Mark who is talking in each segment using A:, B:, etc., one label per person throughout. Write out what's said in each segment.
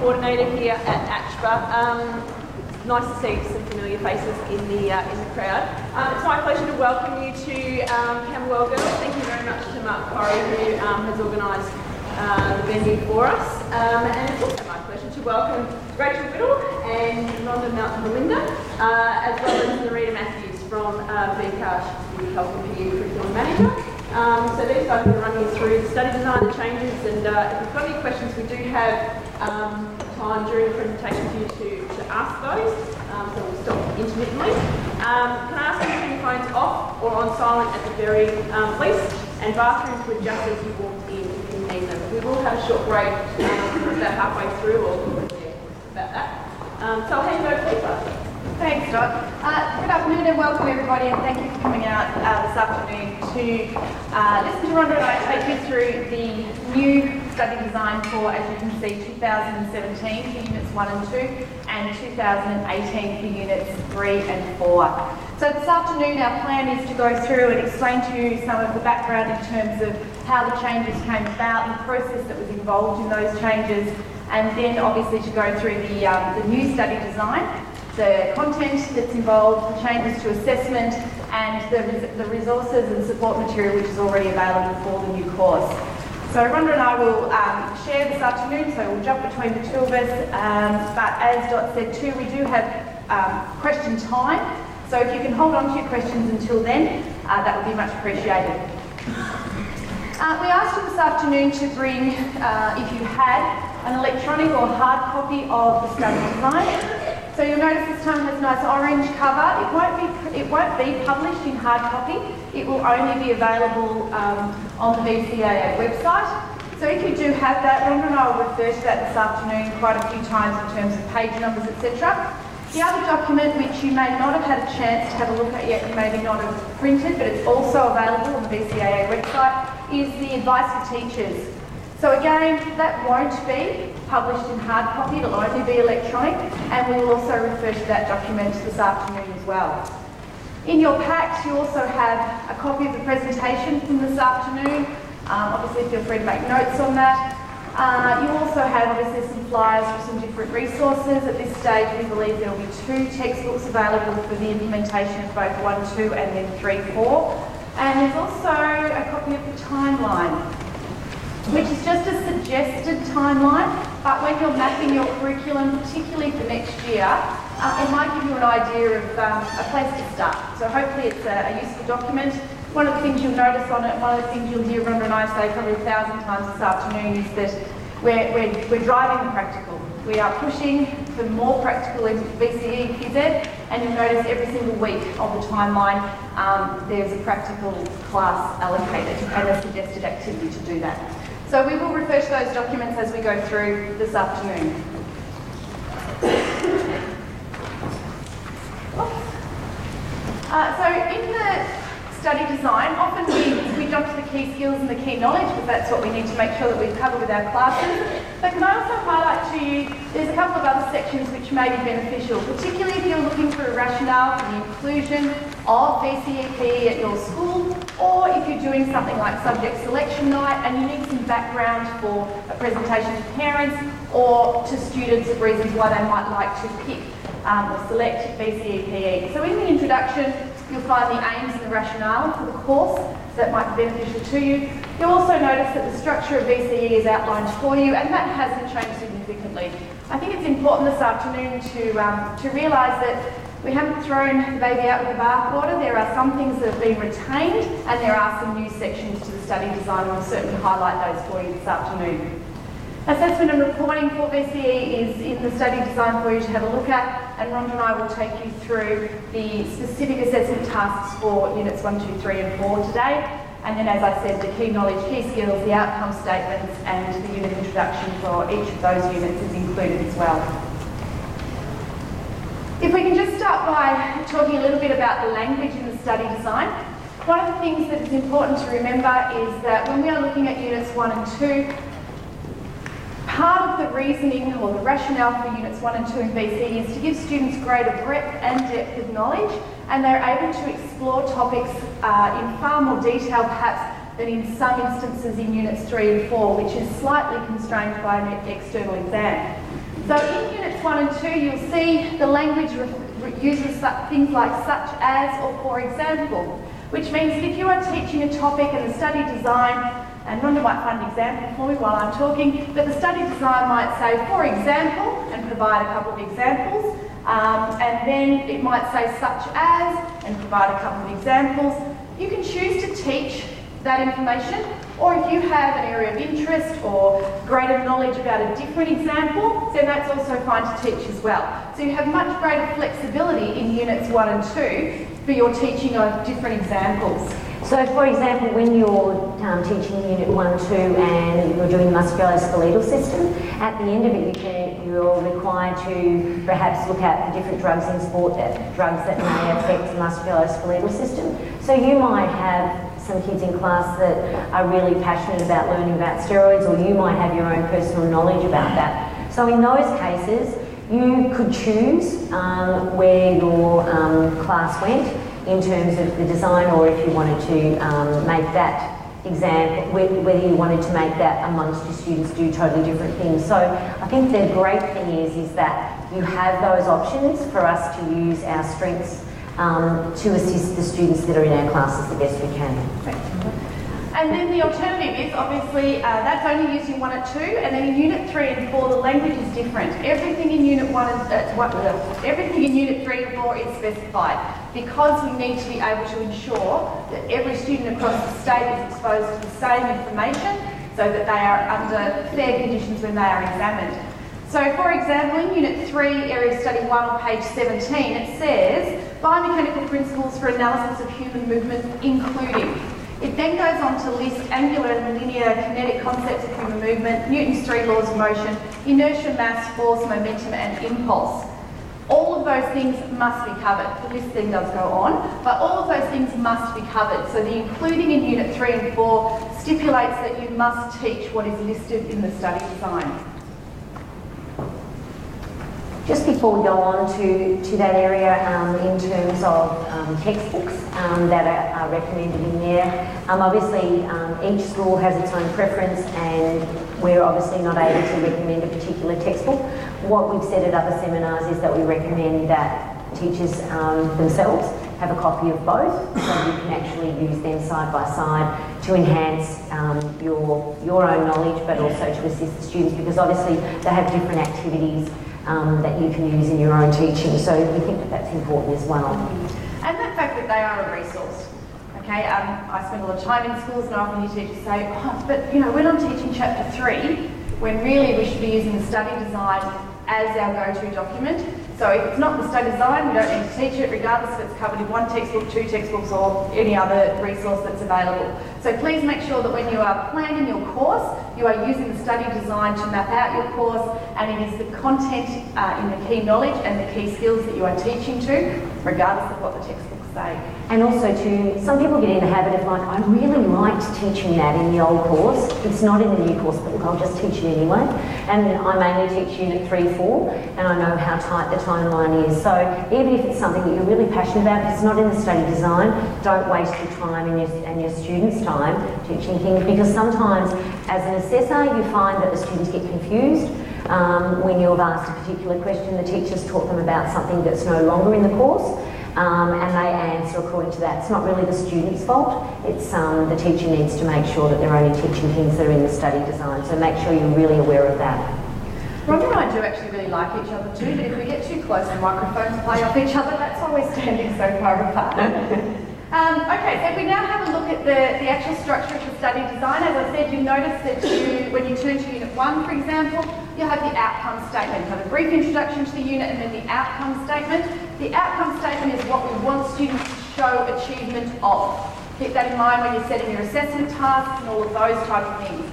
A: coordinator here at ACHPER. Nice to see some familiar faces in the crowd. It's my pleasure to welcome you to Camberwell Girls. Thank you very much to Mark Corrie, who has organised the venue for us. And it's also my pleasure to welcome Rachel Whittle and Rhonda Mountain-Melinda, as well as Narita Matthews from VCAA, the Health and PE Curriculum Manager. So these guys are running you through the study design, the changes, and if you've got any questions, we do have time during the presentation for you to ask those, so we'll stop intermittently. Can I ask you to turn your phones off or on silent at the very least, and bathrooms were just as you walked in if you need them. We will have a short break about halfway through, or about that. So I'll hand you over to Lisa.
B: Thanks, Dot. Good afternoon and welcome everybody, and thank you for coming out this afternoon to listen to Rhonda and I take you through the new study design for, as you can see, 2017 for Units 1 and 2 and 2018 for Units 3 and 4. So this afternoon our plan is to go through and explain to you some of the background in terms of how the changes came about, the process that was involved in those changes, and then obviously to go through the new study design, the content that's involved, the changes to assessment, and the resources and support material which is already available for the new course. So Rhonda and I will share this afternoon, so we'll jump between the two of us, but as Dot said too, we do have question time, so if you can hold on to your questions until then, that would be much appreciated. We asked you this afternoon to bring, if you had, an electronic or hard copy of the study design. So you'll notice this time has a nice orange cover. It won't be published in hard copy. It will only be available on the VCAA website. So if you do have that, Rhonda and I will refer to that this afternoon quite a few times in terms of page numbers, etc. The other document which you may not have had a chance to have a look at yet, you maybe not have printed, but it's also available on the VCAA website, is the advice for teachers. So again, that won't be published in hard copy, it'll only be electronic, and we will also refer to that document this afternoon as well. In your packs, you also have a copy of the presentation from this afternoon. Obviously, feel free to make notes on that. You also have obviously some flyers for some different resources. At this stage, we believe there will be 2 textbooks available for the implementation of both 1, 2 and then 3, 4. And there's also a copy of the timeline, which is just a suggested timeline, but when you're mapping your curriculum, particularly for next year, it might give you an idea of a place to start. So hopefully it's a useful document. One of the things you'll notice on it, one of the things you'll hear Rhonda and I say probably 1,000 times this afternoon is that we're driving the practical. We are pushing for more practical in VCE Phys Ed, and you'll notice every single week of the timeline there's a practical class allocated and a suggested activity to do that. So we will refer to those documents as we go through this afternoon. So in the study design, often we jump to the key skills and the key knowledge because that's what we need to make sure that we cover with our classes. But can I also highlight to you, there's a couple of other sections which may be beneficial, particularly if you're looking for a rationale for the inclusion of VCE PE at your school, or if you're doing something like subject selection night and you need some background for a presentation to parents or to students of reasons why they might like to pick or select VCE PE. So in the introduction, you'll find the aims and the rationale for the course that might be beneficial to you. You'll also notice that the structure of VCE is outlined for you, and that hasn't changed significantly. I think it's important this afternoon to realise that we haven't thrown the baby out with the bathwater. There are some things that have been retained, and there are some new sections to the study design, and we'll certainly highlight those for you this afternoon. Assessment and reporting for VCE is in the study design for you to have a look at, and Rhonda and I will take you through the specific assessment tasks for Units 1, 2, 3 and 4 today. And then, as I said, the key knowledge, key skills, the outcome statements and the unit introduction for each of those units is included as well. If we can just start by talking a little bit about the language in the study design. One of the things that is important to remember is that when we are looking at Units 1 and 2, part of the reasoning or the rationale for Units 1 and 2 in VCE is to give students greater breadth and depth of knowledge, and they're able to explore topics in far more detail perhaps than in some instances in Units 3 and 4, which is slightly constrained by an external exam. So in Units 1 and 2, you'll see the language uses things like such as or for example, which means that if you are teaching a topic in the study design, and Rhonda might find an example for me while I'm talking, but the study design might say, for example, and provide a couple of examples, and then it might say such as, and provide a couple of examples. You can choose to teach that information, or if you have an area of interest or greater knowledge about a different example, then that's also fine to teach as well. So you have much greater flexibility in Units 1 and 2 for your teaching of different examples.
C: So, for example, when you're teaching Unit 1, 2 and you're doing the Musculoskeletal System, at the end of it you're required to perhaps look at the different drugs in sport, drugs that may affect the musculoskeletal system. So you might have some kids in class that are really passionate about learning about steroids, or you might have your own personal knowledge about that. So in those cases, you could choose where your class went in terms of the design, or if you wanted to make that example, whether you wanted to make that amongst your students do totally different things. So I think the great thing is that you have those options for us to use our strengths to assist the students that are in our classes the best we can.
B: And then the alternative is obviously that's only used in 1 and 2, and then in Unit 3 and 4 the language is different. Everything in Unit 1 and everything in Unit 3 and 4 is specified, because we need to be able to ensure that every student across the state is exposed to the same information, so that they are under fair conditions when they are examined. So, for example, in Unit 3, Area of Study 1 on page 17, it says biomechanical principles for analysis of human movement, including. It then goes on to list angular and linear kinetic concepts of human movement, Newton's 3 laws of motion, inertia, mass, force, momentum, and impulse. All of those things must be covered. The list then does go on, but all of those things must be covered. So the including in Unit 3 and 4 stipulates that you must teach what is listed in the study design.
C: Just before we go on to that area, in terms of textbooks that are recommended in there, obviously each school has its own preference, and we're obviously not able to recommend a particular textbook. What we've said at other seminars is that we recommend that teachers themselves have a copy of both, so you can actually use them side by side to enhance your own knowledge, but also to assist the students, because obviously they have different activities that you can use in your own teaching. So we think that that's important as well.
B: And the fact that they are a resource. Okay, I spend a lot of time in schools, and often hear teachers say, oh, but you know, when I'm teaching chapter 3, when really we should be using the study design as our go-to document. So if it's not the study design, we don't need to teach it, regardless if it's covered in 1 textbook, 2 textbooks, or any other resource that's available. So please make sure that when you are planning your course, you are using the study design to map out your course, and it is the content in the key knowledge and the key skills that you are teaching to, regardless of what the textbooks say.
C: And also some people get in the habit of like, I really liked teaching that in the old course. It's not in the new course, but look, I'll just teach it anyway. And I mainly teach Unit 3, 4, and I know how tight the timeline is. So even if it's something that you're really passionate about, if it's not in the study design, don't waste your time and your students' time teaching things, because sometimes as an assessor you find that the students get confused when you've asked a particular question. The teacher's taught them about something that's no longer in the course, and they answer according to that. It's not really the student's fault, it's the teacher needs to make sure that they're only teaching things that are in the study design, so make sure you're really aware of that.
B: Rhonda and I do actually really like each other too, but if we get too close the microphones play off each other, that's why we're standing so far apart. Okay, so if we now have a look at the actual structure of the study design, as I said, you'll notice that when you turn to Unit 1, for example, you have the outcome statement. You have a brief introduction to the unit and then the outcome statement. The outcome statement is what we want students to show achievement of. Keep that in mind when you're setting your assessment tasks and all of those type of things.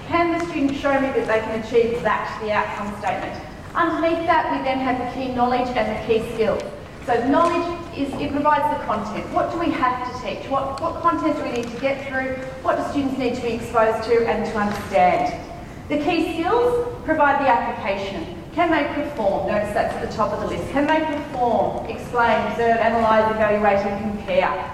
B: Can the student show me that they can achieve that, the outcome statement? Underneath that, we then have the key knowledge and the key skills. So knowledge it provides the content. What do we have to teach? What content do we need to get through? What do students need to be exposed to and to understand? The key skills provide the application. Can they perform? Notice that's at the top of the list. Can they perform, explain, observe, analyse, evaluate and compare?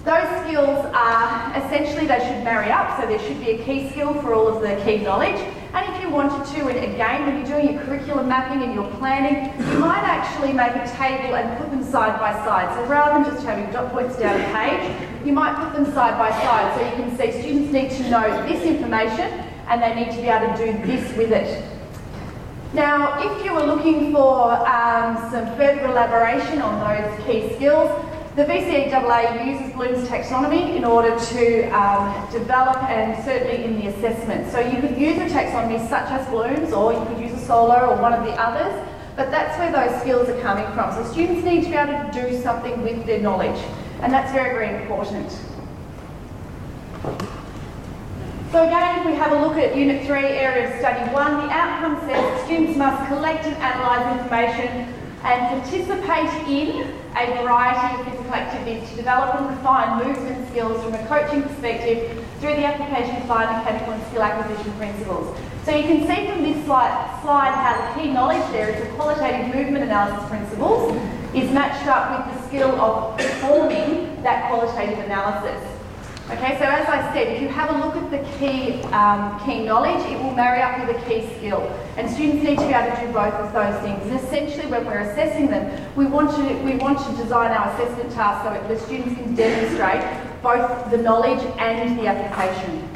B: Those skills are, essentially they should marry up, so there should be a key skill for all of the key knowledge, And if you wanted to, and again, when you're doing your curriculum mapping and your planning, you might actually make a table and put them side by side. So rather than just having dot points down a page, you might put them side by side so you can see students need to know this information and they need to be able to do this with it. Now, if you were looking for some further elaboration on those key skills, the VCAA uses Bloom's taxonomy in order to develop, and certainly in the assessment. So you could use a taxonomy such as Bloom's, or you could use a Solo or one of the others, but that's where those skills are coming from. So students need to be able to do something with their knowledge, and that's very, very important. So again, if we have a look at Unit 3, Area of Study 1, the outcome says students must collect and analyse information and participate in a variety of physical activities to develop and refine movement skills from a coaching perspective through the application of biomechanical and skill acquisition principles. So you can see from this slide how the key knowledge there is the qualitative movement analysis principles is matched up with the skill of performing that qualitative analysis. Okay, so as I said, if you have a look at the key knowledge, it will marry up with a key skill. And students need to be able to do both of those things. And essentially, when we're assessing them, we want to design our assessment task so that the students can demonstrate both the knowledge and the application.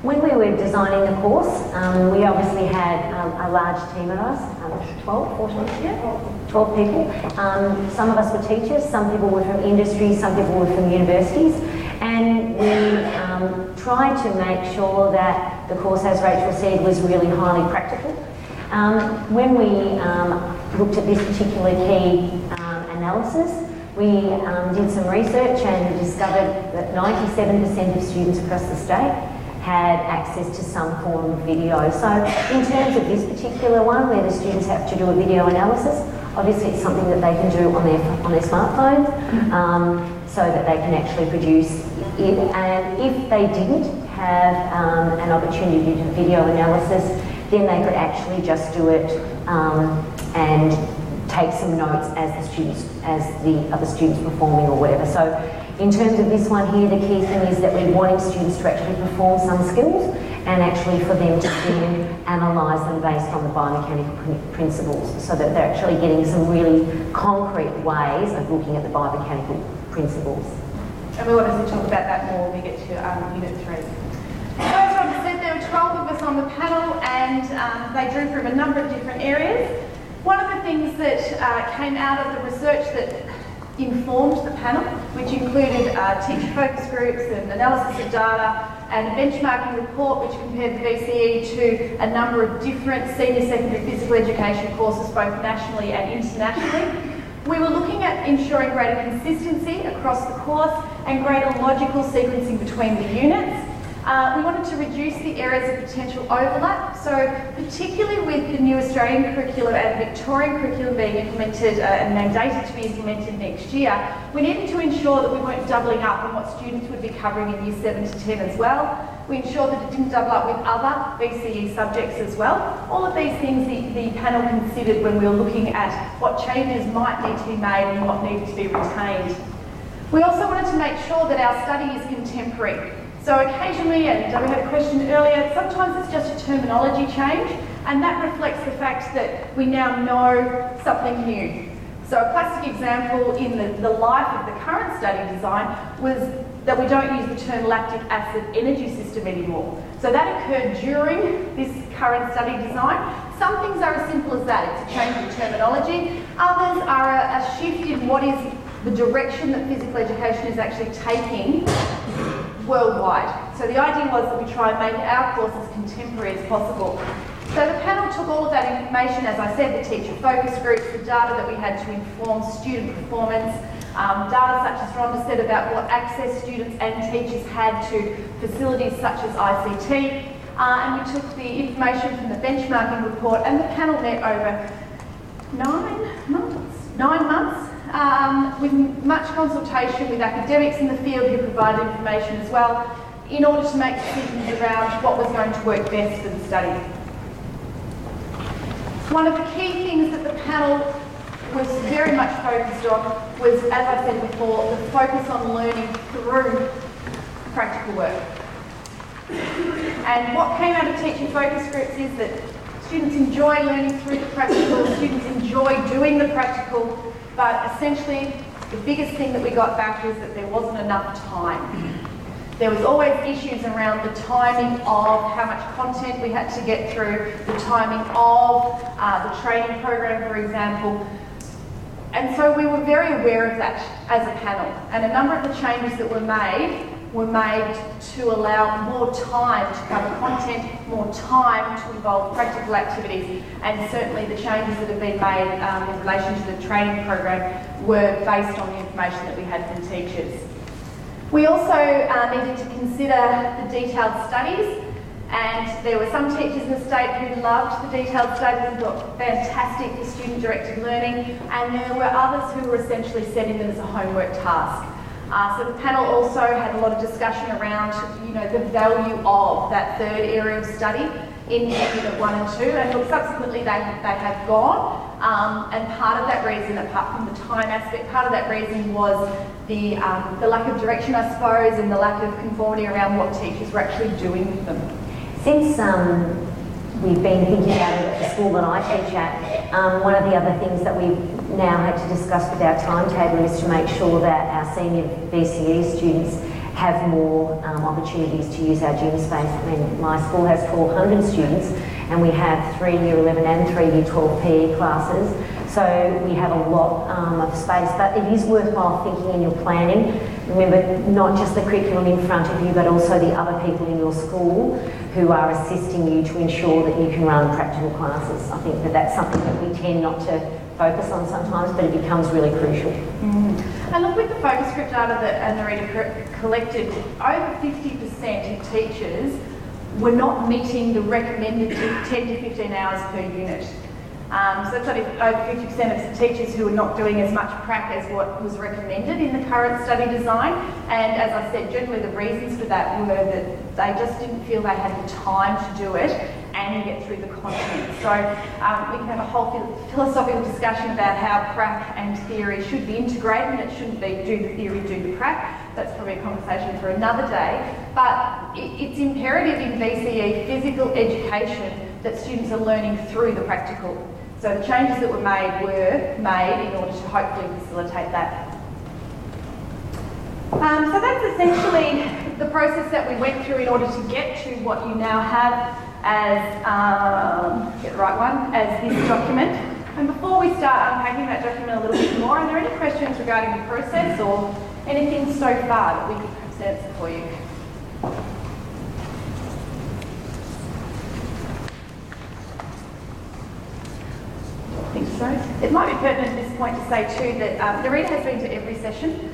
C: When we were designing the course, we obviously had a large team of us, 12, 14, yeah, 12 people. Some of us were teachers, some people were from industry, some people were from universities. And we tried to make sure that the course, as Rachel said, was really highly practical. When we looked at this particular key analysis, we did some research and discovered that 97% of students across the state had access to some form of video. So in terms of this particular one, where the students have to do a video analysis, obviously it's something that they can do on their smartphones, so that they can actually produce it. And if they didn't have an opportunity to do video analysis, then they could actually just do it and take some notes as the other students performing or whatever. So in terms of this one here, the key thing is that we're wanting students to actually perform some skills and actually for them to then analyse them based on the biomechanical principles, so that they're actually getting some really concrete ways of looking at the biomechanical principles.
B: And we'll obviously talk about that more when we get to Unit 3. So as Rob said, there were 12 of us on the panel, and they drew from a number of different areas. One of the things that came out of the research that informed the panel, which included teacher focus groups and analysis of data and a benchmarking report which compared the VCE to a number of different senior secondary physical education courses both nationally and internationally. We were looking at ensuring greater consistency across the course and greater logical sequencing between the units. We wanted to reduce the areas of potential overlap, so particularly with the new Australian curriculum and Victorian curriculum being implemented and mandated to be implemented next year, we needed to ensure that we weren't doubling up on what students would be covering in Year 7 to 10 as well. We ensured that it didn't double up with other VCE subjects as well. All of these things the panel considered when we were looking at what changes might need to be made and what needed to be retained. We also wanted to make sure that our study is contemporary. So occasionally, and we had a question earlier, sometimes it's just a terminology change, and that reflects the fact that we now know something new. So a classic example in the life of the current study design was that we don't use the term lactic acid energy system anymore. So that occurred during this current study design. Some things are as simple as that, it's a change in terminology. Others are a shift in what is the direction that physical education is actually taking worldwide. So the idea was that we try and make our course as contemporary as possible. So the panel took all of that information, as I said, the teacher focus groups, the data that we had to inform student performance, data such as Rhonda said about what access students and teachers had to facilities such as ICT, and we took the information from the benchmarking report, and the panel met over 9 months, with much consultation with academics in the field who provided information as well, in order to make decisions around what was going to work best for the study. One of the key things that the panel was very much focused on was, as I said before, the focus on learning through practical work. And what came out of teacher focus groups is that students enjoy learning through the practical, students enjoy doing the practical, but essentially the biggest thing that we got back was that there wasn't enough time. There was always issues around the timing of how much content we had to get through, the timing of the training program, for example. And so we were very aware of that as a panel. And a number of the changes that were made to allow more time to cover content, more time to involve practical activities, and certainly the changes that have been made in relation to the training program were based on the information that we had from teachers. We also needed to consider the detailed studies, and there were some teachers in the state who loved the detailed studies and thought fantastic for student-directed learning, and there were others who were essentially setting them as a homework task. So the panel also had a lot of discussion around, the value of that third area of study in Unit 1 and 2, and look, subsequently they have gone, and part of that reason, apart from the time aspect, part of that reason was the lack of direction, I suppose, and the lack of conformity around what teachers were actually doing with them.
C: Since we've been thinking about it at the school that I teach at, one of the other things that we've now had to discuss with our timetable is to make sure that our senior VCE students have more opportunities to use our gym space. I mean, my school has 1,200 students and we have 3 Year 11 and 3 Year 12 PE classes, so we have a lot of space, but it is worthwhile thinking in your planning. Remember, not just the curriculum in front of you, but also the other people in your school who are assisting you to ensure that you can run practical classes. I think that that's something that we tend not to focus on sometimes, but it becomes really crucial.
B: And look, with the focus group data that Anna-Rita collected, over 50% of teachers were not meeting the recommended 10 to 15 hours per unit. So that's over 50% of teachers who are not doing as much prac as what was recommended in the current study design. And as I said, generally the reasons for that were that they just didn't feel they had the time to do it and get through the content. So we can have a whole philosophical discussion about how prac and theory should be integrated, and it shouldn't be do the theory, do the prac. That's probably a conversation for another day. But it's imperative in VCE physical education that students are learning through the practical. So the changes that were made in order to hopefully facilitate that. So that's essentially the process that we went through in order to get to what you now have as, get the right one, as this document. And before we start unpacking that document a little bit more, are there any questions regarding the process or anything so far that we could perhaps answer for you? I think so. It might be pertinent at this point to say too that Narita has been to every session,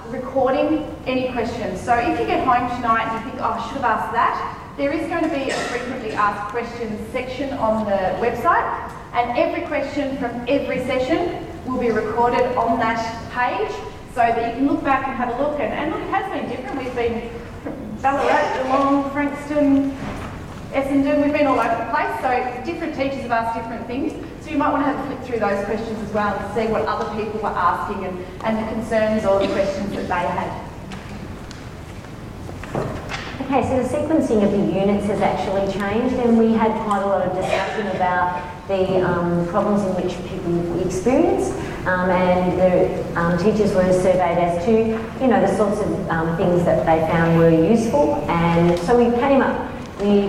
B: recording any questions. So if you get home tonight and you think, oh, I should have asked that, there is going to be a frequently asked questions section on the website, and every question from every session will be recorded on that page so that you can look back and have a look. And look, it has been different. We've been from Ballarat, Geelong, Frankston, Essendon, we've been all over the place, so different teachers have asked different things. So you might want to have a flick through those questions as well and see what other people were asking and the concerns or the questions that they had.
C: Okay, so the sequencing of the units has actually changed, and we had quite a lot of discussion about the problems in which people experience, and the teachers were surveyed as to, the sorts of things that they found were useful, and so we came up with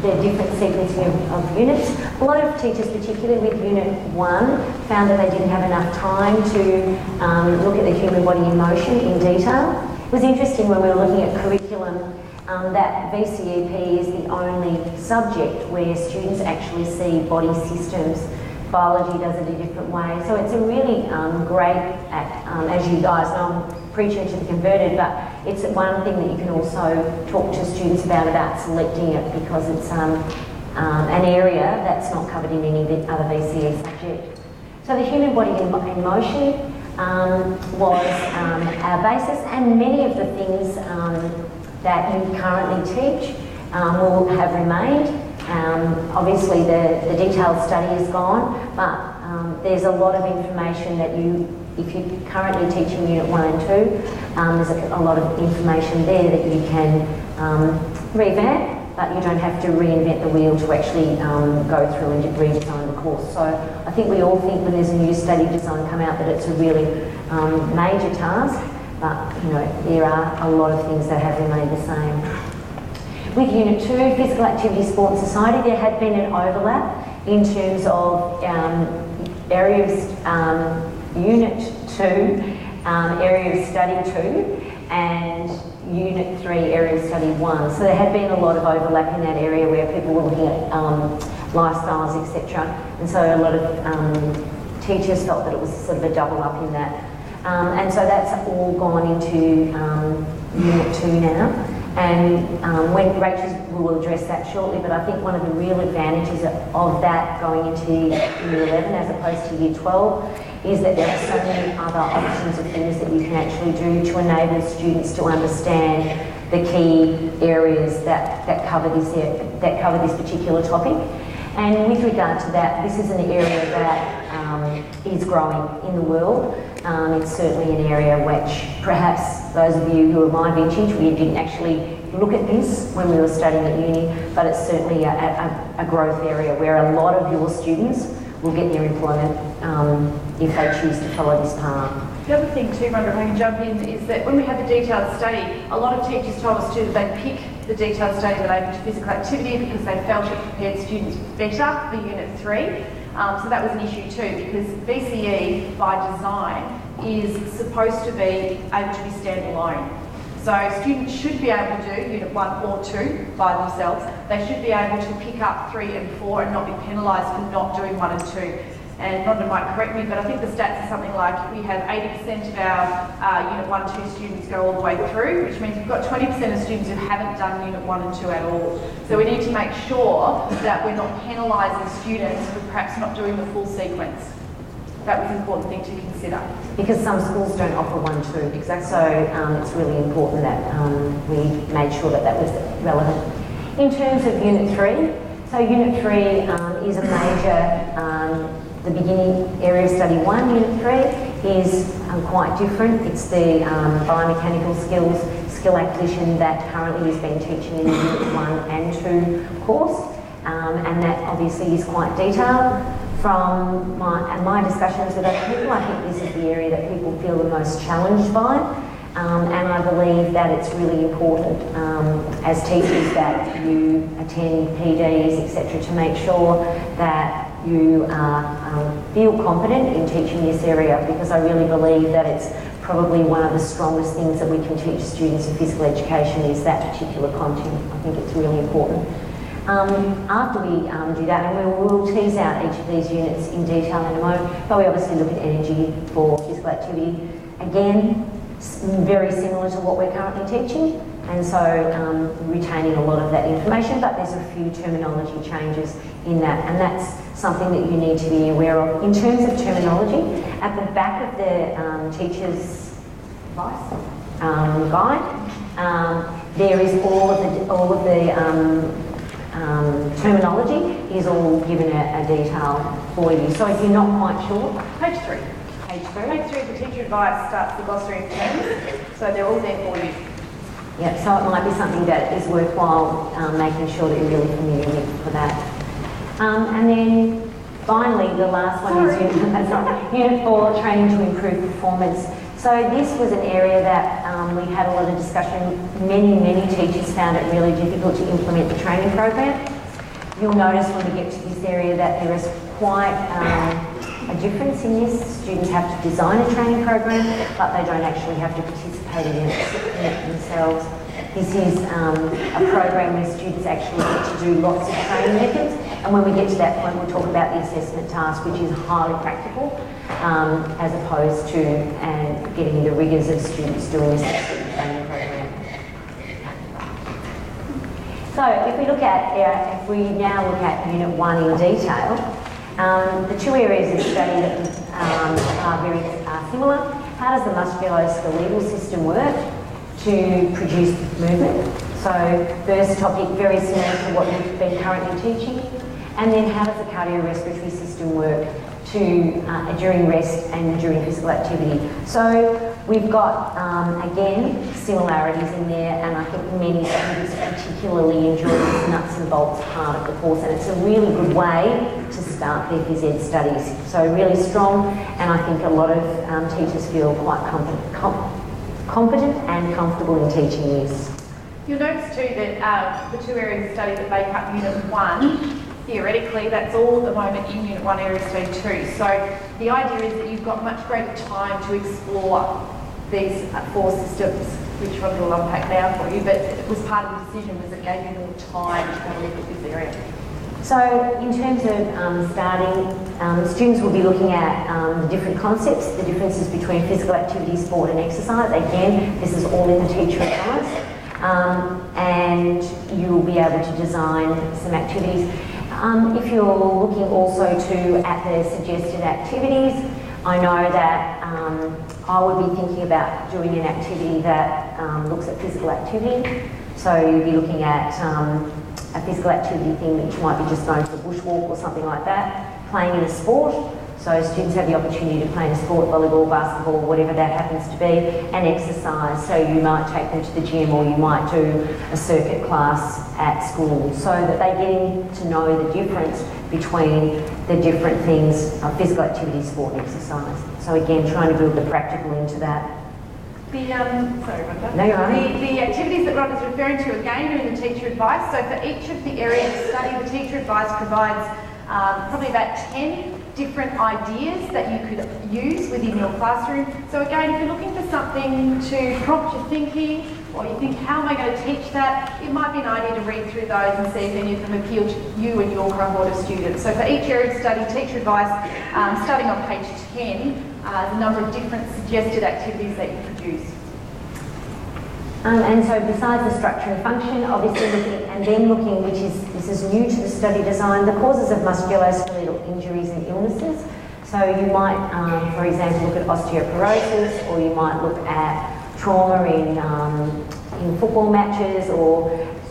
C: the different sequencing of units. A lot of teachers, particularly with Unit 1, found that they didn't have enough time to look at the human body in motion in detail. It was interesting when we were looking at curriculum that VCEP is the only subject where students actually see body systems. Biology does it a different way. So it's a really great, as you guys know, I'm preaching to the converted, but it's one thing that you can also talk to students about selecting it, because it's an area that's not covered in any other VCE subject. So the human body in motion was our basis, and many of the things that you currently teach will have remained. Obviously the detailed study is gone, but there's a lot of information that if you're currently teaching Unit 1 and 2, there's a lot of information there that you can revamp, but you don't have to reinvent the wheel to actually go through and redesign the course. So I think we all think when there's a new study design come out that it's a really major task, but you know, there are a lot of things that have remained the same. With Unit 2, Physical Activity, Sport and Society, there had been an overlap in terms of areas, Unit 2, Area of Study 2, and Unit 3, Area of Study 1. So there had been a lot of overlap in that area where people were looking at lifestyles, etc. And so a lot of teachers felt that it was sort of a double up in that. And so that's all gone into Unit 2 now. And when Rachel will address that shortly, but I think one of the real advantages of that going into Year 11 as opposed to Year 12 is that there are so many other options of things that you can actually do to enable students to understand the key areas that cover this particular topic. And with regard to that, this is an area that is growing in the world. It's certainly an area which perhaps those of you who are my vintage, we didn't actually look at this when we were studying at uni, but it's certainly a growth area where a lot of your students will get their employment if they choose to follow this path.
B: The other thing too, Rhonda, if I can jump in, is that when we had the detailed study, a lot of teachers told us too that they pick the detailed study related to physical activity because they felt it prepared students better for Unit 3. So that was an issue too, because VCE by design is supposed to be able to be standalone. So students should be able to do Unit 1 or 2 by themselves. They should be able to pick up 3 and 4 and not be penalised for not doing 1 and 2. And Rhonda might correct me, but I think the stats are something like we have 80% of our Unit 1 2 students go all the way through, which means we've got 20% of students who haven't done Unit 1 and 2 at all. So we need to make sure that we're not penalising students for perhaps not doing the full sequence. That was an important thing to consider.
C: Because some schools don't offer 1, 2. Exactly. So it's really important that we made sure that that was relevant. In terms of Unit 3, so Unit 3 is a major, the beginning area of study 1, Unit 3, is quite different. It's the biomechanical skills, skill acquisition that currently is being teaching in the Unit 1 and 2 course. And that obviously is quite detailed. From my discussions with other people, I think this is the area that people feel the most challenged by. And I believe that it's really important as teachers that you attend PDs, etc., to make sure that you feel confident in teaching this area, because I really believe that it's probably one of the strongest things that we can teach students in physical education is that particular content. I think it's really important. After we do that, and we'll tease out each of these units in detail in a moment, but we obviously look at energy for physical activity. Again, very similar to what we're currently teaching, and so retaining a lot of that information, but there's a few terminology changes in that, and that's something that you need to be aware of. In terms of terminology, at the back of the teacher's advice guide, there is all of the terminology is all given a detail for you. So if you're not quite sure,
B: Page 3.
C: page 3.
B: Page 3 of the teacher advice starts the glossary of terms, so they're all there for you.
C: Yep, so it might be something that is worthwhile making sure that you're really familiar with for that. And then finally, the last one is Unit 4, training to improve performance. So this was an area that we had a lot of discussion. Many teachers found it really difficult to implement the training program. You'll notice when we get to this area that there is quite a difference in this. Students have to design a training program, but they don't actually have to participate in it themselves. This is a program where students actually get to do lots of training methods, and when we get to that point, we'll talk about the assessment task, which is highly practical, as opposed to getting the rigours of students doing this training program. So if we now look at Unit 1 in detail, the two areas of study that are very similar. How does the musculoskeletal system work to produce movement? So first topic, very similar to what we've been currently teaching. And then how does the cardiorespiratory system work during rest and during physical activity. So we've got, again, similarities in there, and I think many students particularly enjoy this nuts and bolts part of the course, and it's a really good way to start their phys ed studies. So really strong, and I think a lot of teachers feel quite confident and comfortable in teaching this.
B: You'll notice too that the two areas of study that make up Unit 1, theoretically, that's all at the moment in Unit 1 Area Study 2. So the idea is that you've got much greater time to explore these 4 systems, which Rhonda will unpack now for you, but it was part of the decision was it gave you more time to have a look at this area.
C: So in terms of starting, students will be looking at the different concepts, the differences between physical activity, sport and exercise. Again, this is all in the teacher advice. And you'll be able to design some activities. If you're looking also at the suggested activities, I know that I would be thinking about doing an activity that looks at physical activity. So you'll be looking at a physical activity thing which might be just going for a bushwalk or something like that, playing in a sport. So students have the opportunity to play in a sport, volleyball, basketball, whatever that happens to be, and exercise. So you might take them to the gym, or you might do a circuit class at school, so that they're getting to know the difference between the different things, physical activity, sport and exercise. So again, trying to build the practical into that.
B: Sorry about that.
C: No, you're right.
B: The activities that Rhonda's referring to again are in the teacher advice. So for each of the areas of study, the teacher advice provides probably about 10 different ideas that you could use within your classroom. So again, if you're looking for something to prompt your thinking, or you think, how am I going to teach that? It might be an idea to read through those and see if any of them appeal to you and your cohort of students. So for each area of study, teacher advice, starting on page 10, the number of different suggested activities that you could use.
C: And so besides the structure and function, obviously looking, this is new to the study design, the causes of musculoskeletal injuries and illnesses. So you might, for example, look at osteoporosis, or you might look at trauma in football matches,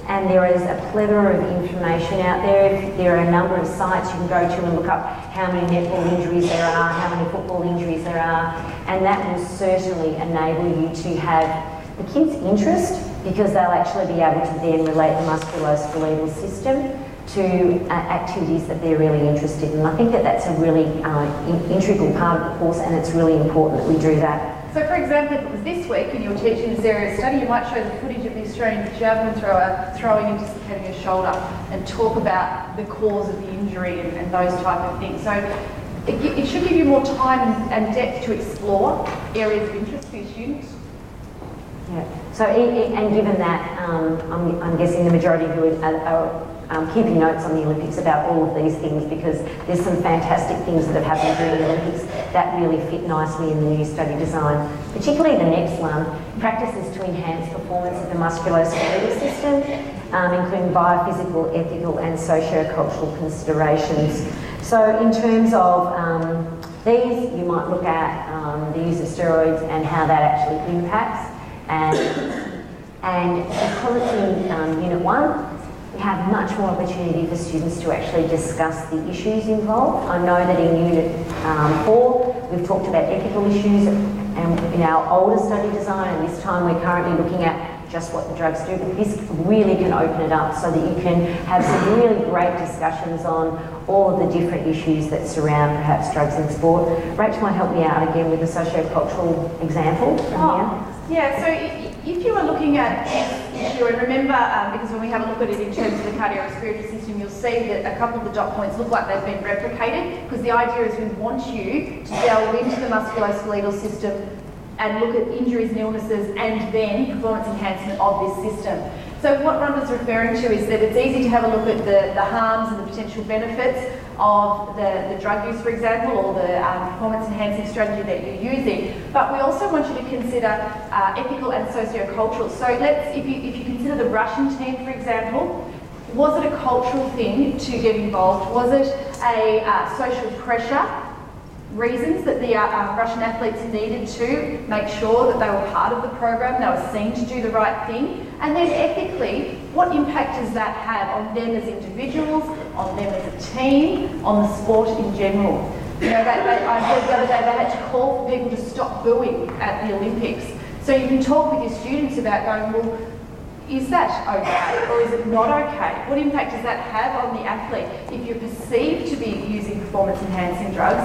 C: and there is a plethora of information out there. There are a number of sites you can go to and look up how many netball injuries there are, how many football injuries there are, and that will certainly enable you to have the kids' interest, because they'll actually be able to then relate the musculoskeletal system to activities that they're really interested in. I think that that's a really integral part of the course, and it's really important that we do that.
B: So for example, if it was this week and you were teaching this area of study, you might show the footage of the Australian javelin thrower throwing and dislocating a shoulder and talk about the cause of the injury and those type of things. So it should give you more time and depth to explore areas of interest for your students.
C: Yeah. So, and given that, I'm guessing the majority of you are keeping notes on the Olympics about all of these things, because there's some fantastic things that have happened during the Olympics that really fit nicely in the new study design. Particularly the next one, practices to enhance performance of the musculoskeletal system, including biophysical, ethical and sociocultural considerations. So in terms of these, you might look at the use of steroids and how that actually impacts. And because it's in Unit 1, we have much more opportunity for students to actually discuss the issues involved. I know that in Unit 4, we've talked about ethical issues in our older study design, and this time we're currently looking at just what the drugs do, but this really can open it up so that you can have some really great discussions on all of the different issues that surround perhaps drugs in sport. Rach might help me out again with a sociocultural example from here.
B: Yeah, so if you were looking at this issue, and remember, because when we have a look at it in terms of the cardiorespiratory system, you'll see that a couple of the dot points look like they've been replicated, because the idea is we want you to delve into the musculoskeletal system and look at injuries and illnesses and then performance enhancement of this system. So what Rhonda's referring to is that it's easy to have a look at the harms and the potential benefits of the drug use, for example, or the performance enhancing strategy that you're using. But we also want you to consider ethical and sociocultural. So if you consider the Russian team, for example, was it a cultural thing to get involved? Was it a social pressure? Reasons that the Russian athletes needed to make sure that they were part of the program, they were seen to do the right thing, and then ethically, what impact does that have on them as individuals, on them as a team, on the sport in general? You know, I heard the other day they had to call for people to stop booing at the Olympics. So you can talk with your students about going, well, is that okay or is it not okay? What impact does that have on the athlete? If you're perceived to be using performance-enhancing drugs,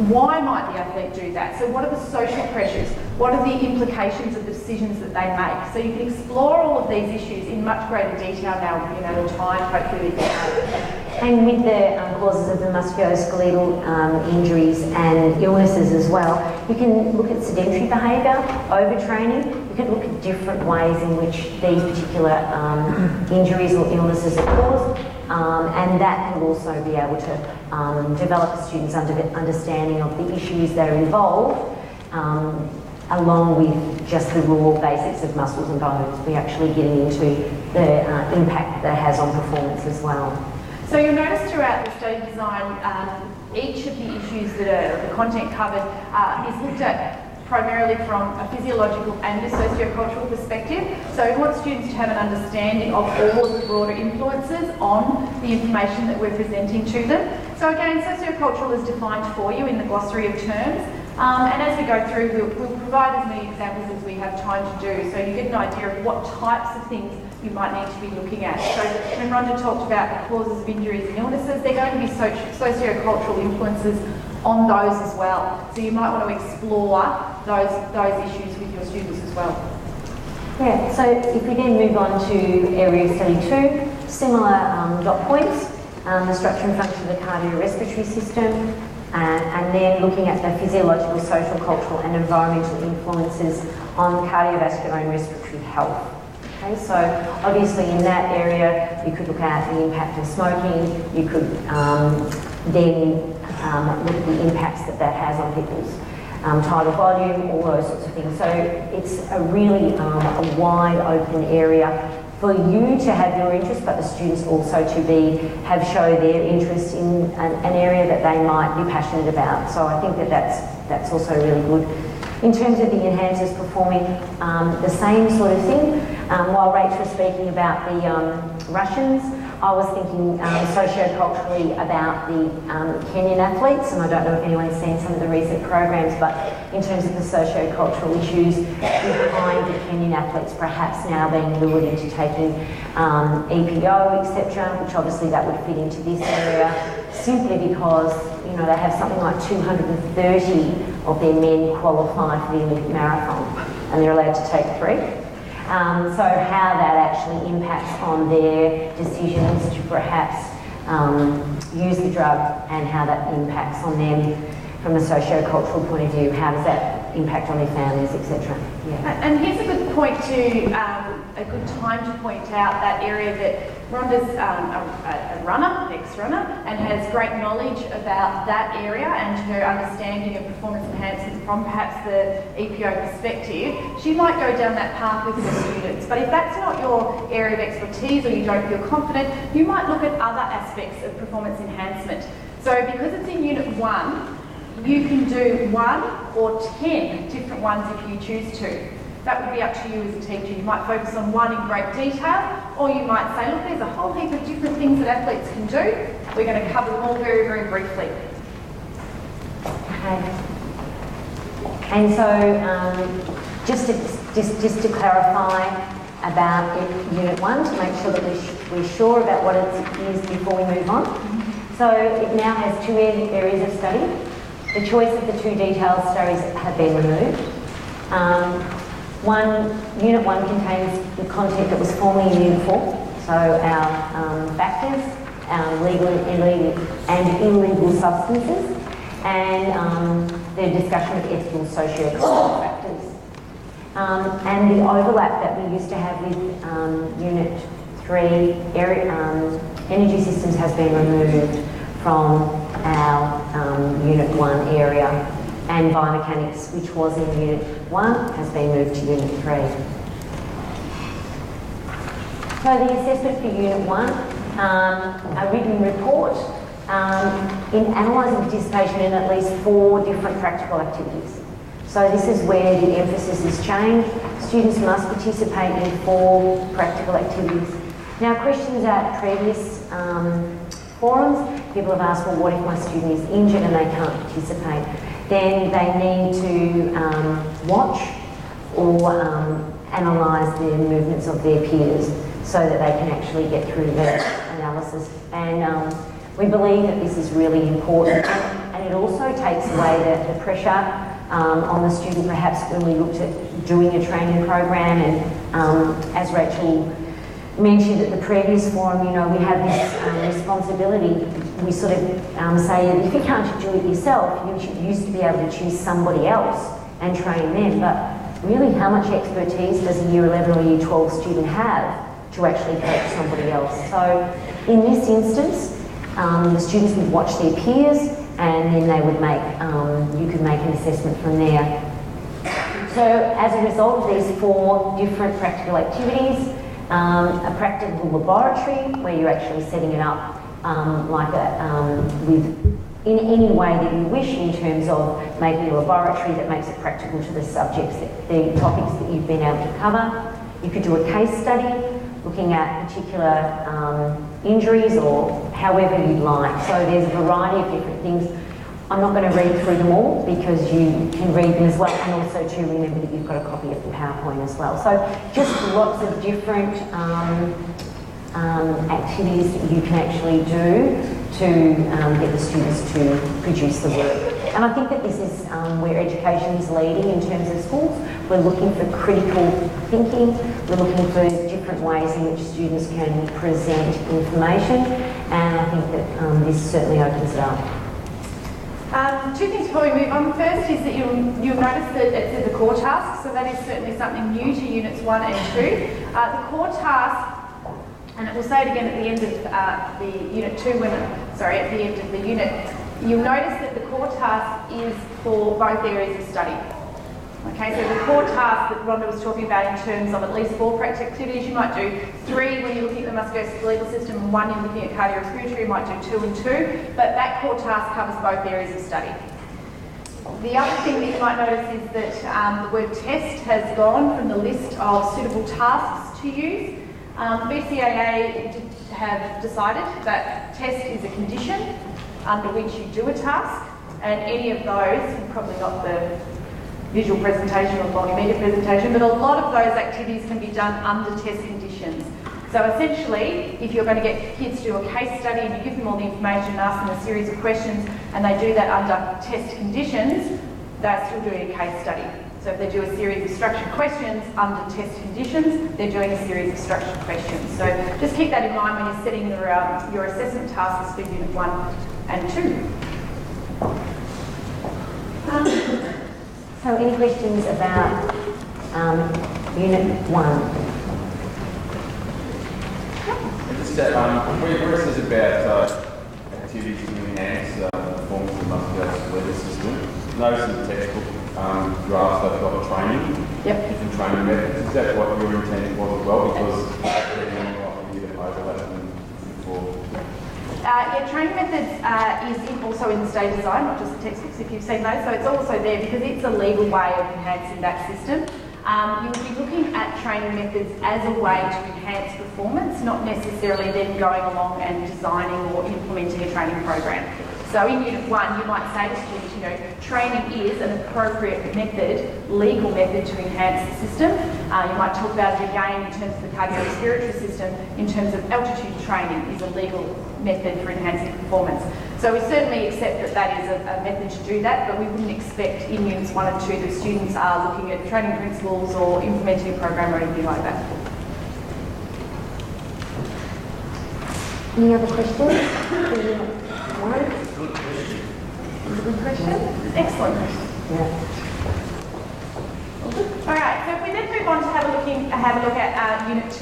B: why might the athlete do that? So what are the social pressures? What are the implications of the decisions that they make? So you can explore all of these issues in much greater detail now, you know, the time hopefully we can.
C: And with the causes of the musculoskeletal injuries and illnesses as well, you can look at sedentary behaviour, overtraining. You can look at different ways in which these particular injuries or illnesses are caused, and that can also be able to develop the students' understanding of the issues that are involved, along with just the raw basics of muscles and bones. We're actually getting into the impact that it has on performance as well.
B: So you'll notice throughout the study design, each of the issues that are the content covered is looked at primarily from a physiological and a sociocultural perspective. So we want students to have an understanding of all of the broader influences on the information that we're presenting to them. So again, sociocultural is defined for you in the glossary of terms. And as we go through, we'll provide as many examples as we have time to do, so you get an idea of what types of things you might need to be looking at. So when Rhonda talked about the causes of injuries and illnesses, they're going to be sociocultural influences on those as well. So you might want to explore those issues with your students as well.
C: Yeah, so if we then move on to area of study 2, similar dot points, the structure and function of the cardiorespiratory system, and then looking at the physiological, social, cultural and environmental influences on cardiovascular and respiratory health. Okay, so obviously in that area you could look at the impact of smoking, you could then look at the impacts that has on people's tidal volume, all those sorts of things. So it's a really a wide open area for you to have your interest, but the students also to show their interest in an area that they might be passionate about. So I think that's also really good. In terms of the enhancers performing the same sort of thing, while Rachel was speaking about the Russians, I was thinking socioculturally about the Kenyan athletes, and I don't know if anyone's seen some of the recent programs, but in terms of the sociocultural issues behind the Kenyan athletes perhaps now being lured into taking EPO, etc., which obviously that would fit into this area, simply because, you know, they have something like 230 of their men qualify for the Olympic marathon, and they're allowed to take 3. So how that actually impacts on their decisions to perhaps use the drug, and how that impacts on them from a socio-cultural point of view. How does that impact on their families, etc. Yeah.
B: And here's a good point a good time to point out that area that Rhonda's a runner, ex-runner, and has great knowledge about that area and her understanding of performance enhancement from perhaps the EPO perspective. She might go down that path with her students, but if that's not your area of expertise or you don't feel confident, you might look at other aspects of performance enhancement. So because it's in Unit 1, you can do 1 or 10 different ones if you choose to. That would be up to you as a teacher. You might focus on one in great detail, or you might say, look, there's a whole heap of different things that athletes can do. We're going to cover them all very, very briefly.
C: Okay. And so just to clarify about Unit 1, to make sure that we're sure about what it is before we move on. So it now has 2 areas of study. The choice of the 2 detailed studies have been removed. Unit 1 contains the content that was formerly in Unit 4, so our factors, our legal and illegal substances, and the discussion of ethical socio-cultural factors. And the overlap that we used to have with Unit 3, energy systems, has been removed from our Unit 1 area, and biomechanics, which was in Unit 1, has been moved to Unit 3. So the assessment for Unit 1, a written report in analysing participation in at least 4 different practical activities. So this is where the emphasis is changed. Students must participate in 4 practical activities. Now, questions at previous forums people have asked, well, what if my student is injured and they can't participate? Then they need to watch or analyse the movements of their peers so that they can actually get through the analysis. And we believe that this is really important, and it also takes away the pressure on the student, perhaps when we looked at doing a training program. And as Rachel mentioned at the previous forum, you know, we have this responsibility. We sort of say, if you can't do it yourself, you used to be able to choose somebody else and train them. But really, how much expertise does a Year 11 or Year 12 student have to actually coach somebody else? So in this instance, the students would watch their peers, and then they would make, you could make an assessment from there. So as a result of these 4 different practical activities, a practical laboratory where you're actually setting it up in any way that you wish, in terms of making a laboratory that makes it practical to the subjects, the topics that you've been able to cover. You could do a case study looking at particular injuries or however you'd like. So there's a variety of different things. I'm not going to read through them all because you can read them as well, and also to remember that you've got a copy of the PowerPoint as well. So just lots of different activities that you can actually do to get the students to produce the work. And I think that this is where education is leading in terms of schools. We're looking for critical thinking, we're looking for different ways in which students can present information, and I think that this certainly opens it up.
B: 2 things before we move on. First is that you'll notice that it says the core task, so that is certainly something new to Units 1 and 2. The core task, and it will say it again at the end of the Unit 2, at the end of the unit, you'll notice that the core task is for both areas of study. Okay, so the core task that Rhonda was talking about in terms of at least 4 practical activities, you might do 3 when you're looking at the musculoskeletal system, and 1 you're looking at cardiorespiratory, you might do 2 and 2, but that core task covers both areas of study. The other thing that you might notice is that the word test has gone from the list of suitable tasks to use. VCAA have decided that test is a condition under which you do a task, and any of those, probably not the visual presentation or multimedia presentation, but a lot of those activities can be done under test conditions. So essentially, if you're going to get kids to do a case study and you give them all the information and ask them a series of questions, and they do that under test conditions, they're still doing a case study. So if they do a series of structured questions under test conditions, they're doing a series of structured questions. So just keep that in mind when you're setting your assessment tasks for Unit 1 and 2.
C: So any questions about Unit 1?
D: Where it says about activities to enhance the performance of the musculoskeletal system, notice in the textbook drafts they've got training, different training methods. Is that what your intent was as well? Because actually overlap before.
B: Training methods is also in the study design, not just the textbooks if you've seen those, so it's also there because it's a legal way of enhancing that system. You will be looking at training methods as a way to enhance performance, not necessarily then going along and designing or implementing a training program. So in Unit 1, you might say to students, training is an appropriate method, legal method to enhance the system. You might talk about it again in terms of the cardiorespiratory system, in terms of altitude training is a legal method for enhancing performance. So we certainly accept that that is a method to do that, but we wouldn't expect in Units 1 and 2 that students are looking at training principles or implementing a program or anything like that.
C: Any other questions?
D: Good question.
B: Good question. Excellent question.
C: Yeah.
B: All right, so if we then move on to have a look at Unit 2.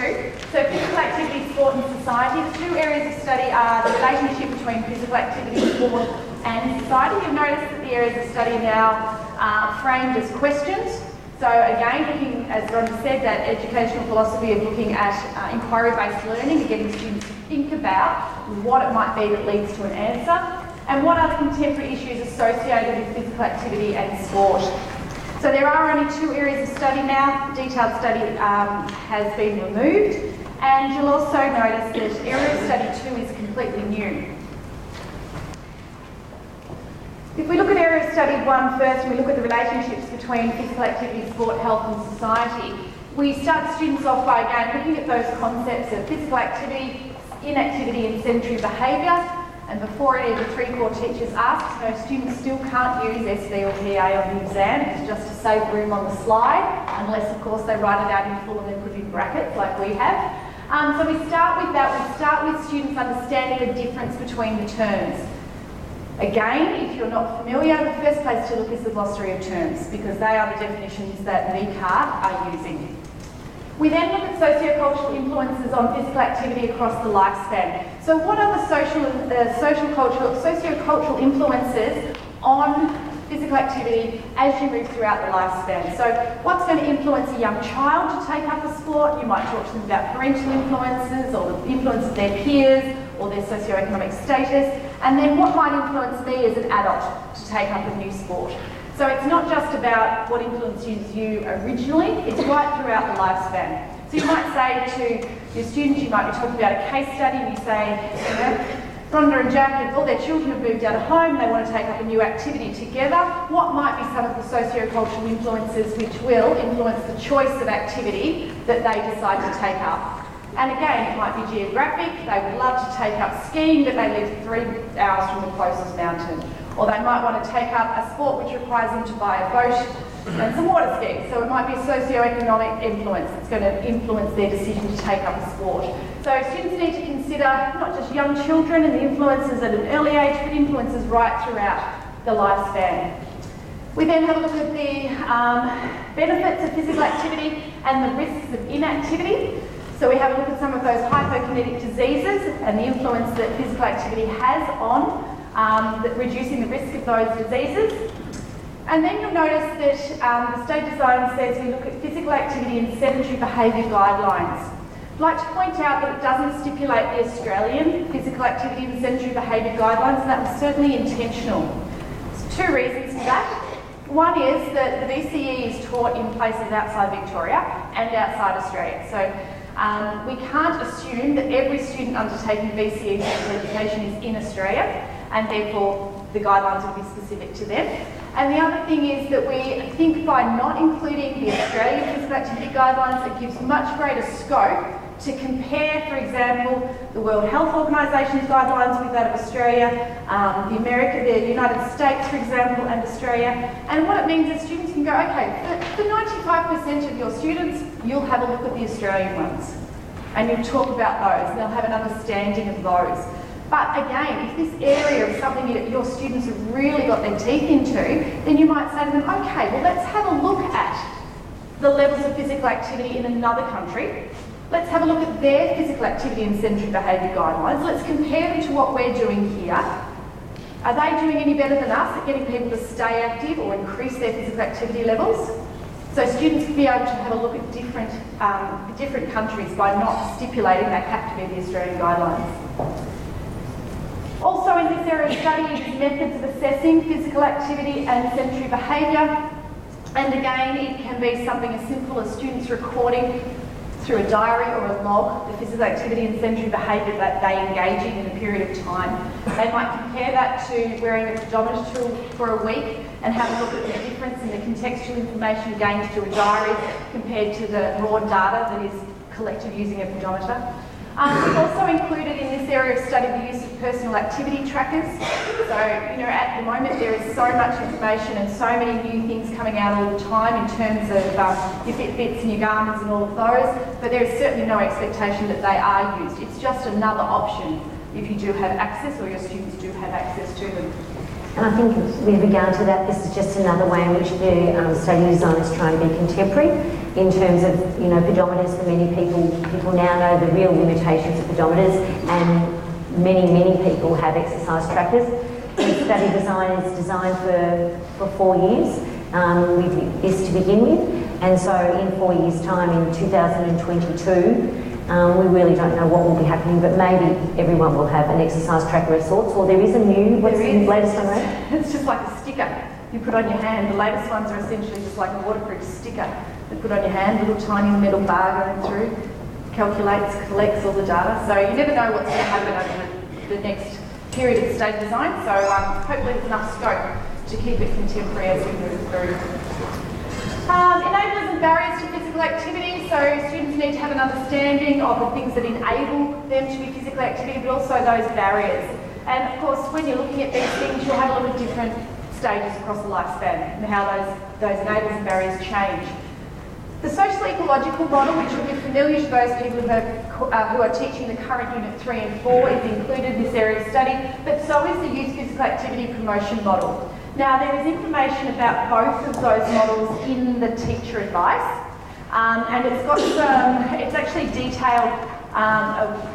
B: So physical activity, sport and society. The 2 areas of study are the relationship between physical activity, sport and society. You'll notice that the areas of study now are framed as questions. So again, looking, as Rhonda said, that educational philosophy of looking at inquiry-based learning and getting students to think about what it might be that leads to an answer and what are the contemporary issues associated with physical activity and sport. So there are only 2 areas of study now. Detailed study has been removed, and you'll also notice that area of study 2 is completely new. If we look at area of study 1 first, and we look at the relationships between physical activity, sport, health and society, we start students off by, again, looking at those concepts of physical activity, inactivity and sedentary behaviour. And before any of the 3 core teachers ask, no, students still can't use SV or PA on the exam. It's just to save room on the slide, unless, of course, they write it out in full and then put it in brackets like we have. So we start with that. We start with students understanding the difference between the terms. Again, if you're not familiar, the first place to look is the glossary of terms, because they are the definitions that VCAA are using. We then look at sociocultural influences on physical activity across the lifespan. So what are the sociocultural influences on physical activity as you move throughout the lifespan? So what's going to influence a young child to take up a sport? You might talk to them about parental influences or the influence of their peers or their socioeconomic status. And then what might influence me as an adult to take up a new sport? So it's not just about what influences you originally, it's right throughout the lifespan. So you might say to your students, you might be talking about a case study, and you say, you know, Rhonda and Jack, all their children have moved out of home, they want to take up a new activity together. What might be some of the sociocultural influences which will influence the choice of activity that they decide to take up? And again, it might be geographic. They would love to take up skiing, but they live 3 hours from the closest mountain. Or they might want to take up a sport which requires them to buy a boat and some water skiing. So it might be a socio-economic influence that's going to influence their decision to take up a sport. So students need to consider not just young children and the influences at an early age, but influences right throughout the lifespan. We then have a look at the benefits of physical activity and the risks of inactivity. So we have a look at some of those hypokinetic diseases and the influence that physical activity has on reducing the risk of those diseases. And then you'll notice that the state design says we look at physical activity and sedentary behaviour guidelines. I'd like to point out that it doesn't stipulate the Australian physical activity and sedentary behaviour guidelines, and that was certainly intentional. There's 2 reasons for that. One is that the VCE is taught in places outside Victoria and outside Australia. So we can't assume that every student undertaking VCE Physical Education is in Australia, and therefore the guidelines will be specific to them. And the other thing is that we think by not including the Australian Physical Activity Guidelines, it gives much greater scope to compare, for example, the World Health Organisation's guidelines with that of Australia, the United States, for example, and Australia. And what it means is students can go, okay, for 95% of your students, you'll have a look at the Australian ones, and you'll talk about those, and they'll have an understanding of those. But again, if this area is something that your students have really got their teeth into, then you might say to them, okay, well, let's have a look at the levels of physical activity in another country. Let's have a look at their physical activity and sedentary behaviour guidelines. Let's compare them to what we're doing here. Are they doing any better than us at getting people to stay active or increase their physical activity levels? So students will be able to have a look at different countries by not stipulating they have to be the Australian guidelines. Also in this area of study is methods of assessing physical activity and sedentary behaviour. And again, it can be something as simple as students recording through a diary or a log the physical activity and sedentary behaviour that they engage in a period of time. They might compare that to wearing a pedometer tool for a week and have a look at the difference in the contextual information gained through a diary compared to the raw data that is collected using a pedometer. We've also included in this area of study the use of personal activity trackers. So, you know, at the moment there is so much information and so many new things coming out all the time in terms of your Fitbits and your Garmins and all of those, but there is certainly no expectation that they are used. It's just another option if you do have access or your students do have access to them.
C: And I think with regard to that, this is just another way in which the study design is trying to be contemporary in terms of, you know, pedometers. For many people now know the real limitations of pedometers, and many people have exercise trackers. The study design is designed for 4 years with this to begin with, and so in 4 years' time, in 2022, we really don't know what will be happening, but maybe everyone will have an exercise tracker of sorts, or there is a new, what's the latest one, right?
B: It's just like a sticker you put on your hand. The latest ones are essentially just like a waterproof sticker you put on your hand, little tiny metal bar going through, calculates, collects all the data. So you never know what's going to happen over the next period of study design, so hopefully there's enough scope to keep it contemporary as we move through. Enablers and barriers to physical activity, so students need to have an understanding of the things that enable them to be physical activity, but also those barriers. And of course, when you're looking at these things, you'll have a lot of different stages across the lifespan and how those enablers and barriers change. The social-ecological model, which will be familiar to those people who are teaching the current Unit 3 and 4, is included in this area of study, but so is the Youth Physical Activity Promotion Model. Now, there is information about both of those models in the teacher advice, and it's got some, it's actually detailed,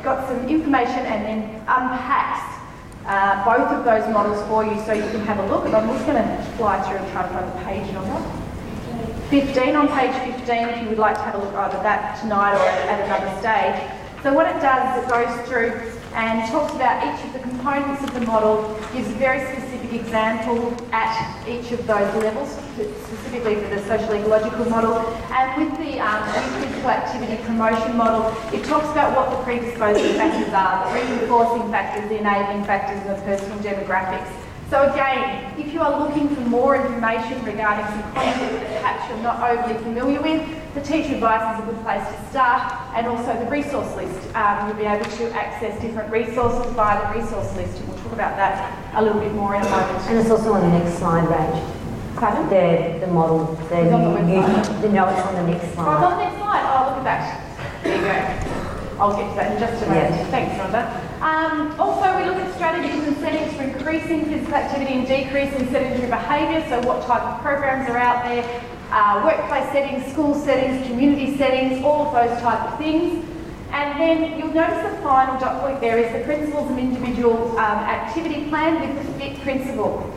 B: got some information and then unpacks both of those models for you so you can have a look. And I'm just going to fly through and try to find the page number. 15, on page 15, if you would like to have a look either that tonight or at another stage. So what it does is it goes through and talks about each of the components of the model, gives a very specific example at each of those levels, specifically for the social ecological model. And with the youth physical activity promotion model, it talks about what the predisposing factors are, the reinforcing factors, the enabling factors, and the personal demographics. So again, if you are looking for more information regarding some content that perhaps you're not overly familiar with, the teacher advice is a good place to start, and also the resource list. You'll be able to access different resources via the resource list, and we'll talk about that a little bit more in a moment.
C: And it's also on the next slide, Rach.
B: Pardon?
C: The model,
B: It's on the website.
C: no, it's on the next slide.
B: Oh, it's on the next slide. Oh, look at that. There you go. I'll get to that in just a moment.
C: Yeah.
B: Thanks, Rhonda. Also, we look at strategies and settings for increasing physical activity and decreasing sedentary behaviour, so what type of programs are out there, workplace settings, school settings, community settings, all of those type of things. And then you'll notice the final dot point there is the principles of individual activity plan with the FIT principle.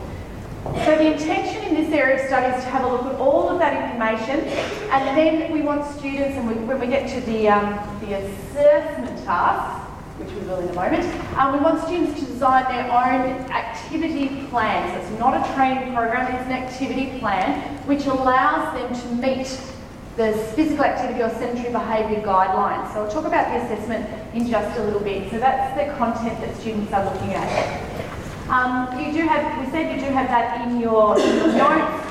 B: So the intention in this area of study is to have a look at all of that information, and then we want students, and when we get to the assessment tasks, which we will in a moment, we want students to design their own activity plan. So it's not a training program, it's an activity plan which allows them to meet the physical activity or sedentary behaviour guidelines. So I'll talk about the assessment in just a little bit. So that's the content that students are looking at. We said you do have that in your notes,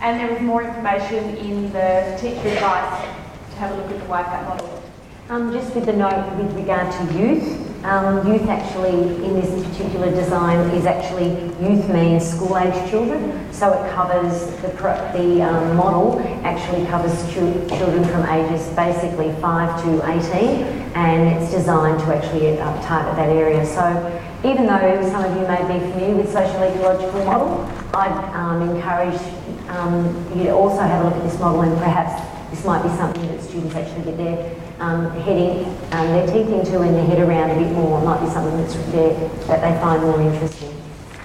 B: and there is more information in the teacher advice to have a look at the YPAT model.
C: Just with the note with regard to youth, youth actually in this particular design is actually youth means school-age children, so it covers the model actually covers children from ages basically 5 to 18, and it's designed to actually target that area. So even though some of you may be familiar with social ecological model, I'd encourage you to also have a look at this model, and perhaps this might be something that students actually get their their teeth into and their head around a bit more. It might be something that they find more interesting.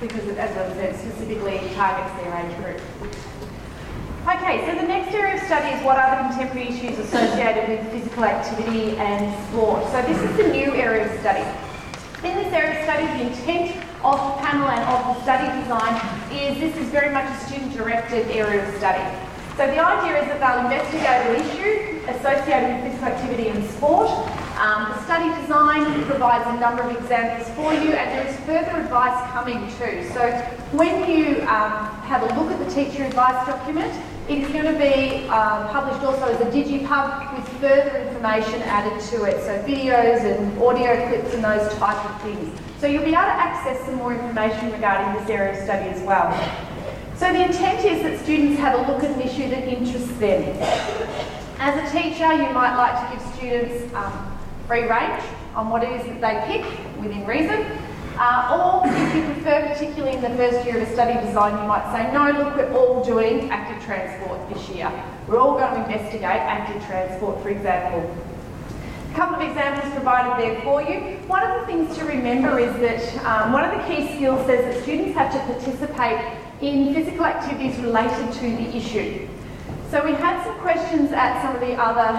B: Because it, as I said, specifically targets their age group. Okay, so the next area of study is what are the contemporary issues associated with physical activity and sport. So this is the new area of study. In this area of study, the intent of the panel and of the study design is this is very much a student-directed area of study. So the idea is that they'll investigate an issue associated with physical activity and sport. The study design provides a number of examples for you, and there is further advice coming too. So when you have a look at the teacher advice document, it is going to be published also as a digipub with further information added to it. So videos and audio clips and those type of things. So you'll be able to access some more information regarding this area of study as well. So the intent is that students have a look at an issue that interests them. As a teacher, you might like to give students free range on what it is that they pick within reason. Or if you prefer, particularly in the first year of a study design, you might say, no, look, we're all doing active transport this year. We're all going to investigate active transport, for example. A couple of examples provided there for you. One of the things to remember is that one of the key skills says that students have to participate in physical activities related to the issue. So we had some questions at some of the other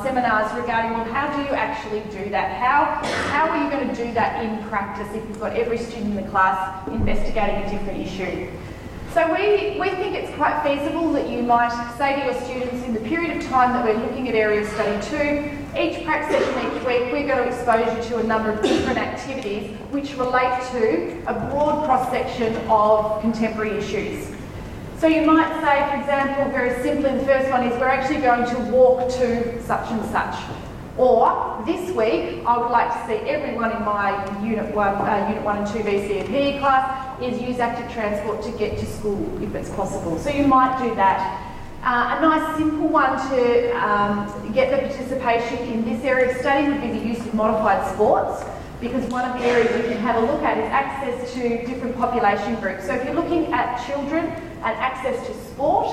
B: seminars regarding, well, how do you actually do that? How are you going to do that in practice if you've got every student in the class investigating a different issue? So we think it's quite feasible that you might say to your students, in the period of time that we're looking at Area Study 2, each prac session each week, we're going to expose you to a number of different activities which relate to a broad cross-section of contemporary issues. So you might say, for example, very simply, the first one is we're actually going to walk to such and such. Or this week, I would like to see everyone in my Unit 1 and 2 VCE PE class is use active transport to get to school if it's possible. So you might do that. A nice simple one to get the participation in this area of study would be the use of modified sports, because one of the areas you can have a look at is access to different population groups. So if you're looking at children and access to sport,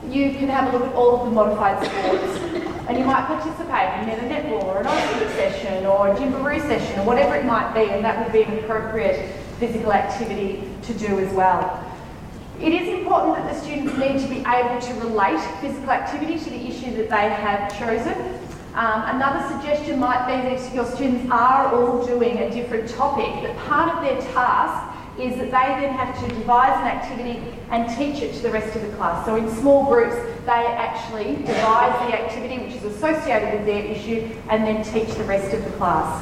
B: you can have a look at all of the modified sports. And you might participate in a netball or an ice skate session or a gymboree session or whatever it might be, and that would be an appropriate physical activity to do as well. It is important that the students need to be able to relate physical activity to the issue that they have chosen. Another suggestion might be that if your students are all doing a different topic, that part of their task is that they then have to devise an activity and teach it to the rest of the class. So in small groups, they actually devise the activity which is associated with their issue and then teach the rest of the class.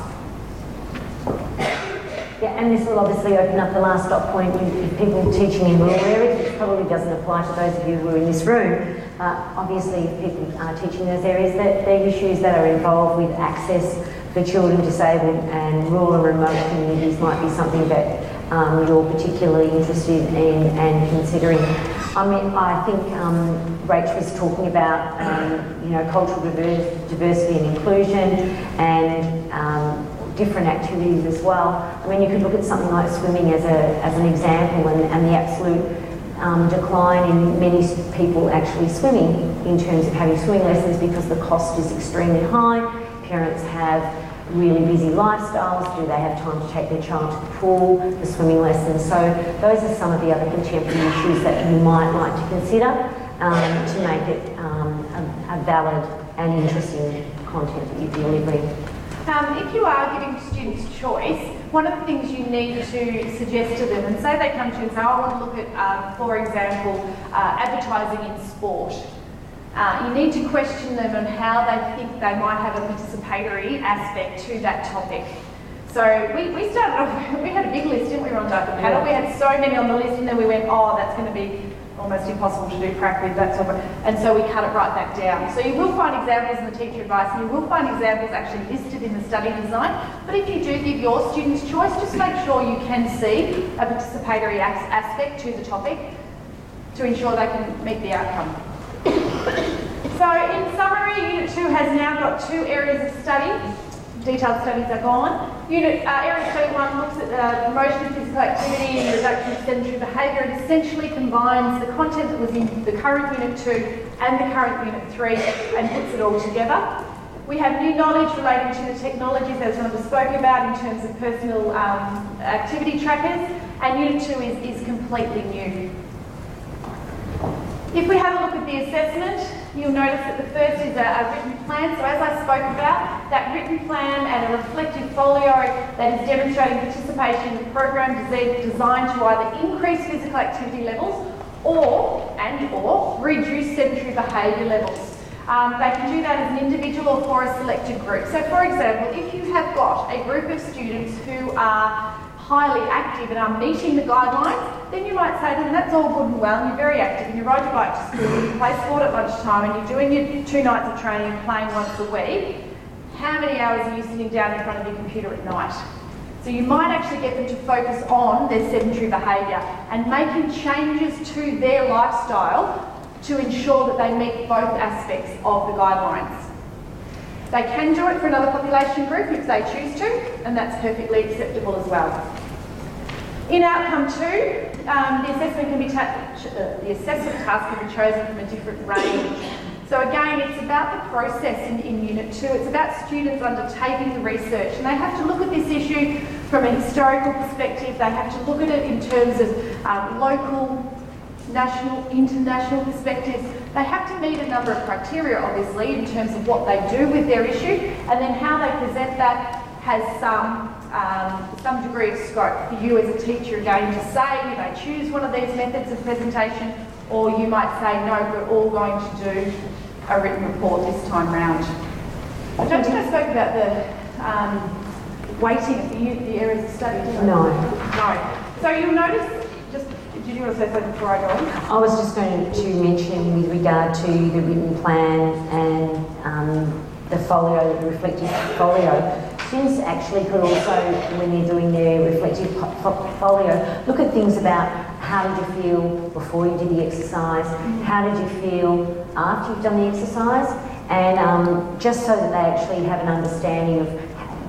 C: Yeah, and this will obviously open up the last dot point with people teaching in rural areas, which probably doesn't apply to those of you who are in this room. Obviously, if people are teaching in those areas, that the issues that are involved with access for children disabled and rural and remote communities might be something that you're particularly interested in and considering. I mean, I think Rach was talking about, cultural diversity and inclusion and different activities as well. I mean, you could look at something like swimming as an example and the absolute decline in many people actually swimming in terms of having swimming lessons because the cost is extremely high. Parents have really busy lifestyles. Do they have time to take their child to the pool, the swimming lessons? So those are some of the other contemporary issues that you might like to consider to make it a valid and interesting content that you're delivering.
B: If you are giving students choice, one of the things you need to suggest to them, and say they come to you and say, I want to look at, for example, advertising in sport. You need to question them on how they think they might have a participatory aspect to that topic. So we started off, we had a big list, didn't we, Rhonda, the panel? We had so many on the list, and then we went, oh, that's going to be almost impossible to do prac with, that sort of, and so we cut it right back down. So you will find examples in the teacher advice, and you will find examples actually listed in the study design, but if you do give your students choice, just make sure you can see a participatory aspect to the topic to ensure they can meet the outcome. So in summary, Unit 2 has now got 2 areas of study. Detailed studies are gone. Area Study 1 looks at the promotion of physical activity and reduction of sedentary behaviour, and essentially combines the content that was in the current Unit 2 and the current Unit 3 and puts it all together. We have new knowledge relating to the technologies, as Rhonda spoke about, in terms of personal activity trackers, and Unit 2 is completely new. If we have a look at the assessment, you'll notice that the first is a written plan. So as I spoke about, that written plan and a reflective folio that is demonstrating participation in the program designed to either increase physical activity levels or reduce sedentary behaviour levels. They can do that as an individual or for a selected group. So for example, if you have got a group of students who are highly active and are meeting the guidelines, then you might say to them, that's all good and well, and you're very active, and you ride your bike to school, and you play sport at lunchtime, and you're doing your 2 nights of training and playing once a week. How many hours are you sitting down in front of your computer at night? So you might actually get them to focus on their sedentary behaviour and making changes to their lifestyle to ensure that they meet both aspects of the guidelines. They can do it for another population group if they choose to, and that's perfectly acceptable as well. In outcome 2, the assessment task can be chosen from a different range. So again, it's about the process in Unit 2. It's about students undertaking the research, and they have to look at this issue from a historical perspective. They have to look at it in terms of local, national, international perspectives. They have to meet a number of criteria, obviously, in terms of what they do with their issue, and then how they present that has some some degree of scope for you as a teacher again to say you may choose one of these methods of presentation, or you might say no, we're all going to do a written report this time round. I don't think I spoke about the weighting of the areas of study, did I? No. So you'll notice, did you want to say something before I go on?
C: I was just going to mention with regard to the written plan and the folio, the reflective folio. Students actually could also, when they're doing their reflective folio, look at things about how did you feel before you did the exercise, how did you feel after you've done the exercise, and just so that they actually have an understanding of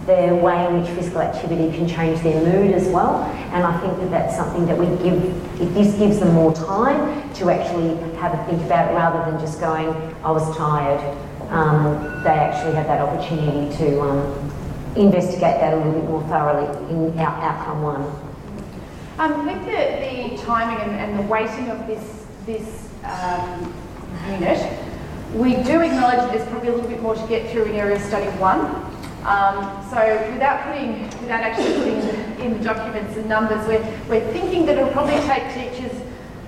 C: the way in which physical activity can change their mood as well. And I think that that's something that we give, if this gives them more time to actually have a think about it rather than just going, I was tired. They actually have that opportunity to investigate that a little bit more thoroughly in outcome one.
B: With the timing and the weighting of this unit, we do acknowledge that there's probably a little bit more to get through in area study 1. So without actually putting in the documents and numbers, we're thinking that it'll probably take teachers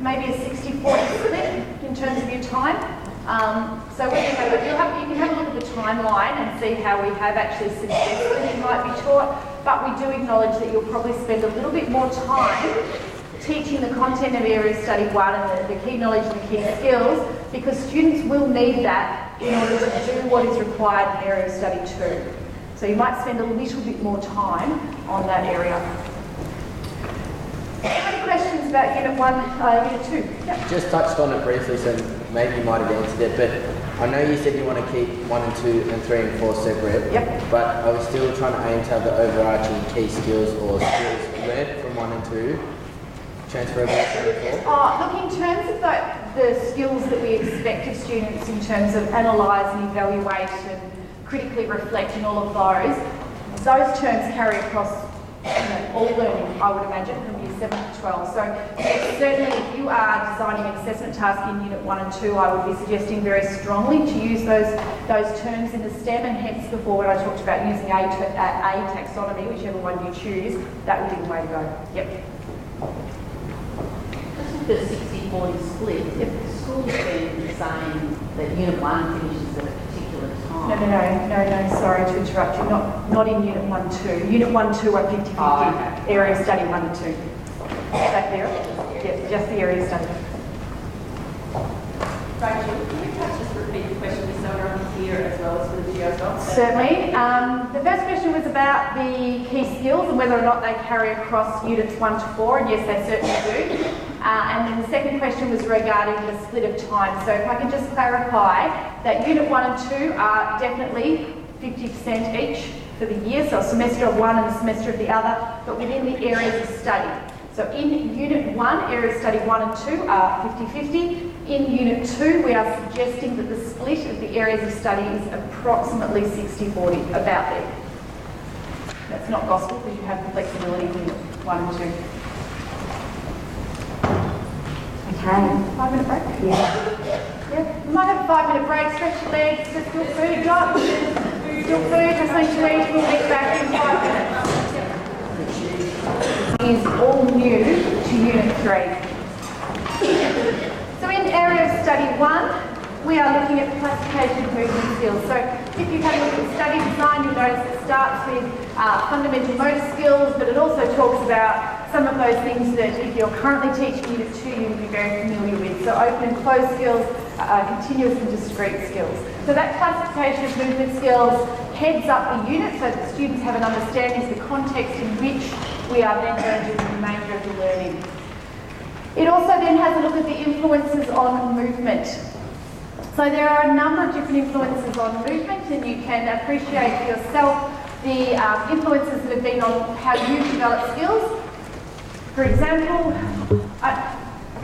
B: maybe a 60-40 split in terms of your time. So you can have a look at the timeline and see how we have actually suggested that you might be taught, but we do acknowledge that you'll probably spend a little bit more time teaching the content of Area Study 1 and the key knowledge and the key skills, because students will need that in order to do what is required in Area Study 2. So you might spend a little bit more time on that area. Any questions about Unit 1, Unit 2? Yep.
E: Just touched on it briefly, so maybe you might have answered it, but I know you said you want to keep 1 and 2 and 3 and 4 separate. Yep. But are we still trying to aim to have the overarching key skills or skills learned from 1 and 2 transfer over to 3 and 4?
B: Look, in terms of the skills that we expect of students in terms of analyse and evaluate and critically reflect and all of those terms carry across all learning, I would imagine, from Year 7 to 12. So yes, certainly if you are designing an assessment task in Unit 1 and 2, I would be suggesting very strongly to use those terms in the STEM, and hence before when I talked about using a taxonomy, whichever one you choose, that would be the way to go. Yep.
F: The 60-40 split, if the school has been saying that Unit 1 finishes at a particular time.
B: No, sorry to interrupt you, not in Unit 1, 2. Unit 1, 2 are 50-50, okay. Area Study 1 and 2. Is that clear? Yes, just the area study.
A: Rachel, can you perhaps just repeat the question so everyone here as well as for the video as well?
B: Certainly. The first question was about the key skills and whether or not they carry across Units 1 to 4, and yes, they certainly do. And then the second question was regarding the split of time. So if I can just clarify that Unit 1 and 2 are definitely 50% each for the year, so a semester of one and a semester of the other, but within the areas of study. So in Unit 1, Area Study 1 and 2 are 50-50. In Unit 2, we are suggesting that the split of the areas of study is approximately 60-40, about there. That's not gospel because you have the flexibility in Unit 1 and 2.
C: Okay.
B: 5-minute break? Yeah. We might have a 5-minute break, stretch your legs, there's still food, right? Still food, just need to eat, we'll be back in 5 minutes. Is all new to Unit 3. So in Area of Study 1, we are looking at classification of movement skills. So if you've had a look at study design, you'll notice it starts with fundamental motor skills, but it also talks about some of those things that if you're currently teaching Unit 2, you would be very familiar with. So open and closed skills, continuous and discrete skills. So that classification of movement skills heads up the unit so that students have an understanding of the context in which we are then going to do the remainder of the learning. It also then has a look at the influences on movement. So there are a number of different influences on movement, and you can appreciate for yourself the influences that have been on how you develop skills. For example, I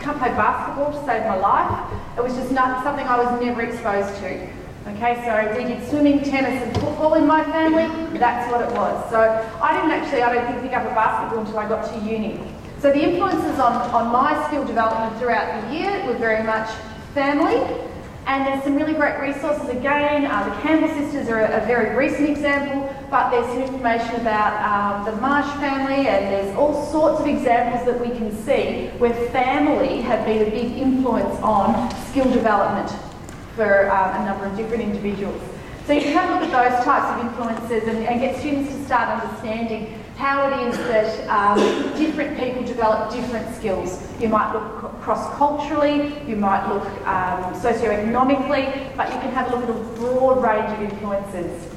B: can't play basketball to save my life. It was just not something I was never exposed to. Okay, so we did swimming, tennis and football in my family. That's what it was. So I don't think pick up a basketball until I got to uni. So the influences on my skill development throughout the year were very much family, And there's some really great resources again. The Campbell sisters are a very recent example, but there's some information about the Marsh family, and there's all sorts of examples that we can see where family have been a big influence on skill development for a number of different individuals. So you can have a look at those types of influences and get students to start understanding how it is that different people develop different skills. You might look cross-culturally, you might look socioeconomically, but you can have a look at a broad range of influences.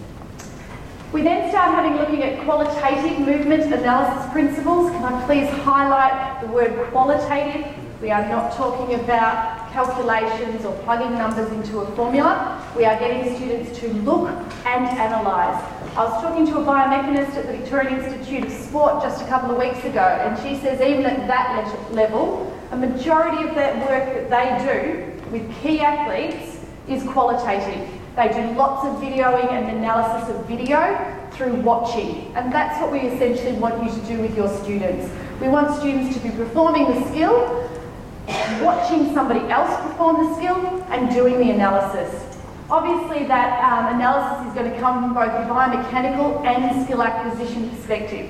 B: We then start looking at qualitative movement analysis principles. Can I please highlight the word qualitative? We are not talking about calculations or plugging numbers into a formula. We are getting students to look and analyse. I was talking to a biomechanist at the Victorian Institute of Sport just a couple of weeks ago, and she says even at that level, a majority of that work that they do with key athletes is qualitative. They do lots of videoing and analysis of video through watching, and that's what we essentially want you to do with your students. We want students to be performing the skill, watching somebody else perform the skill, and doing the analysis. Obviously that analysis is going to come from both a biomechanical and skill acquisition perspective.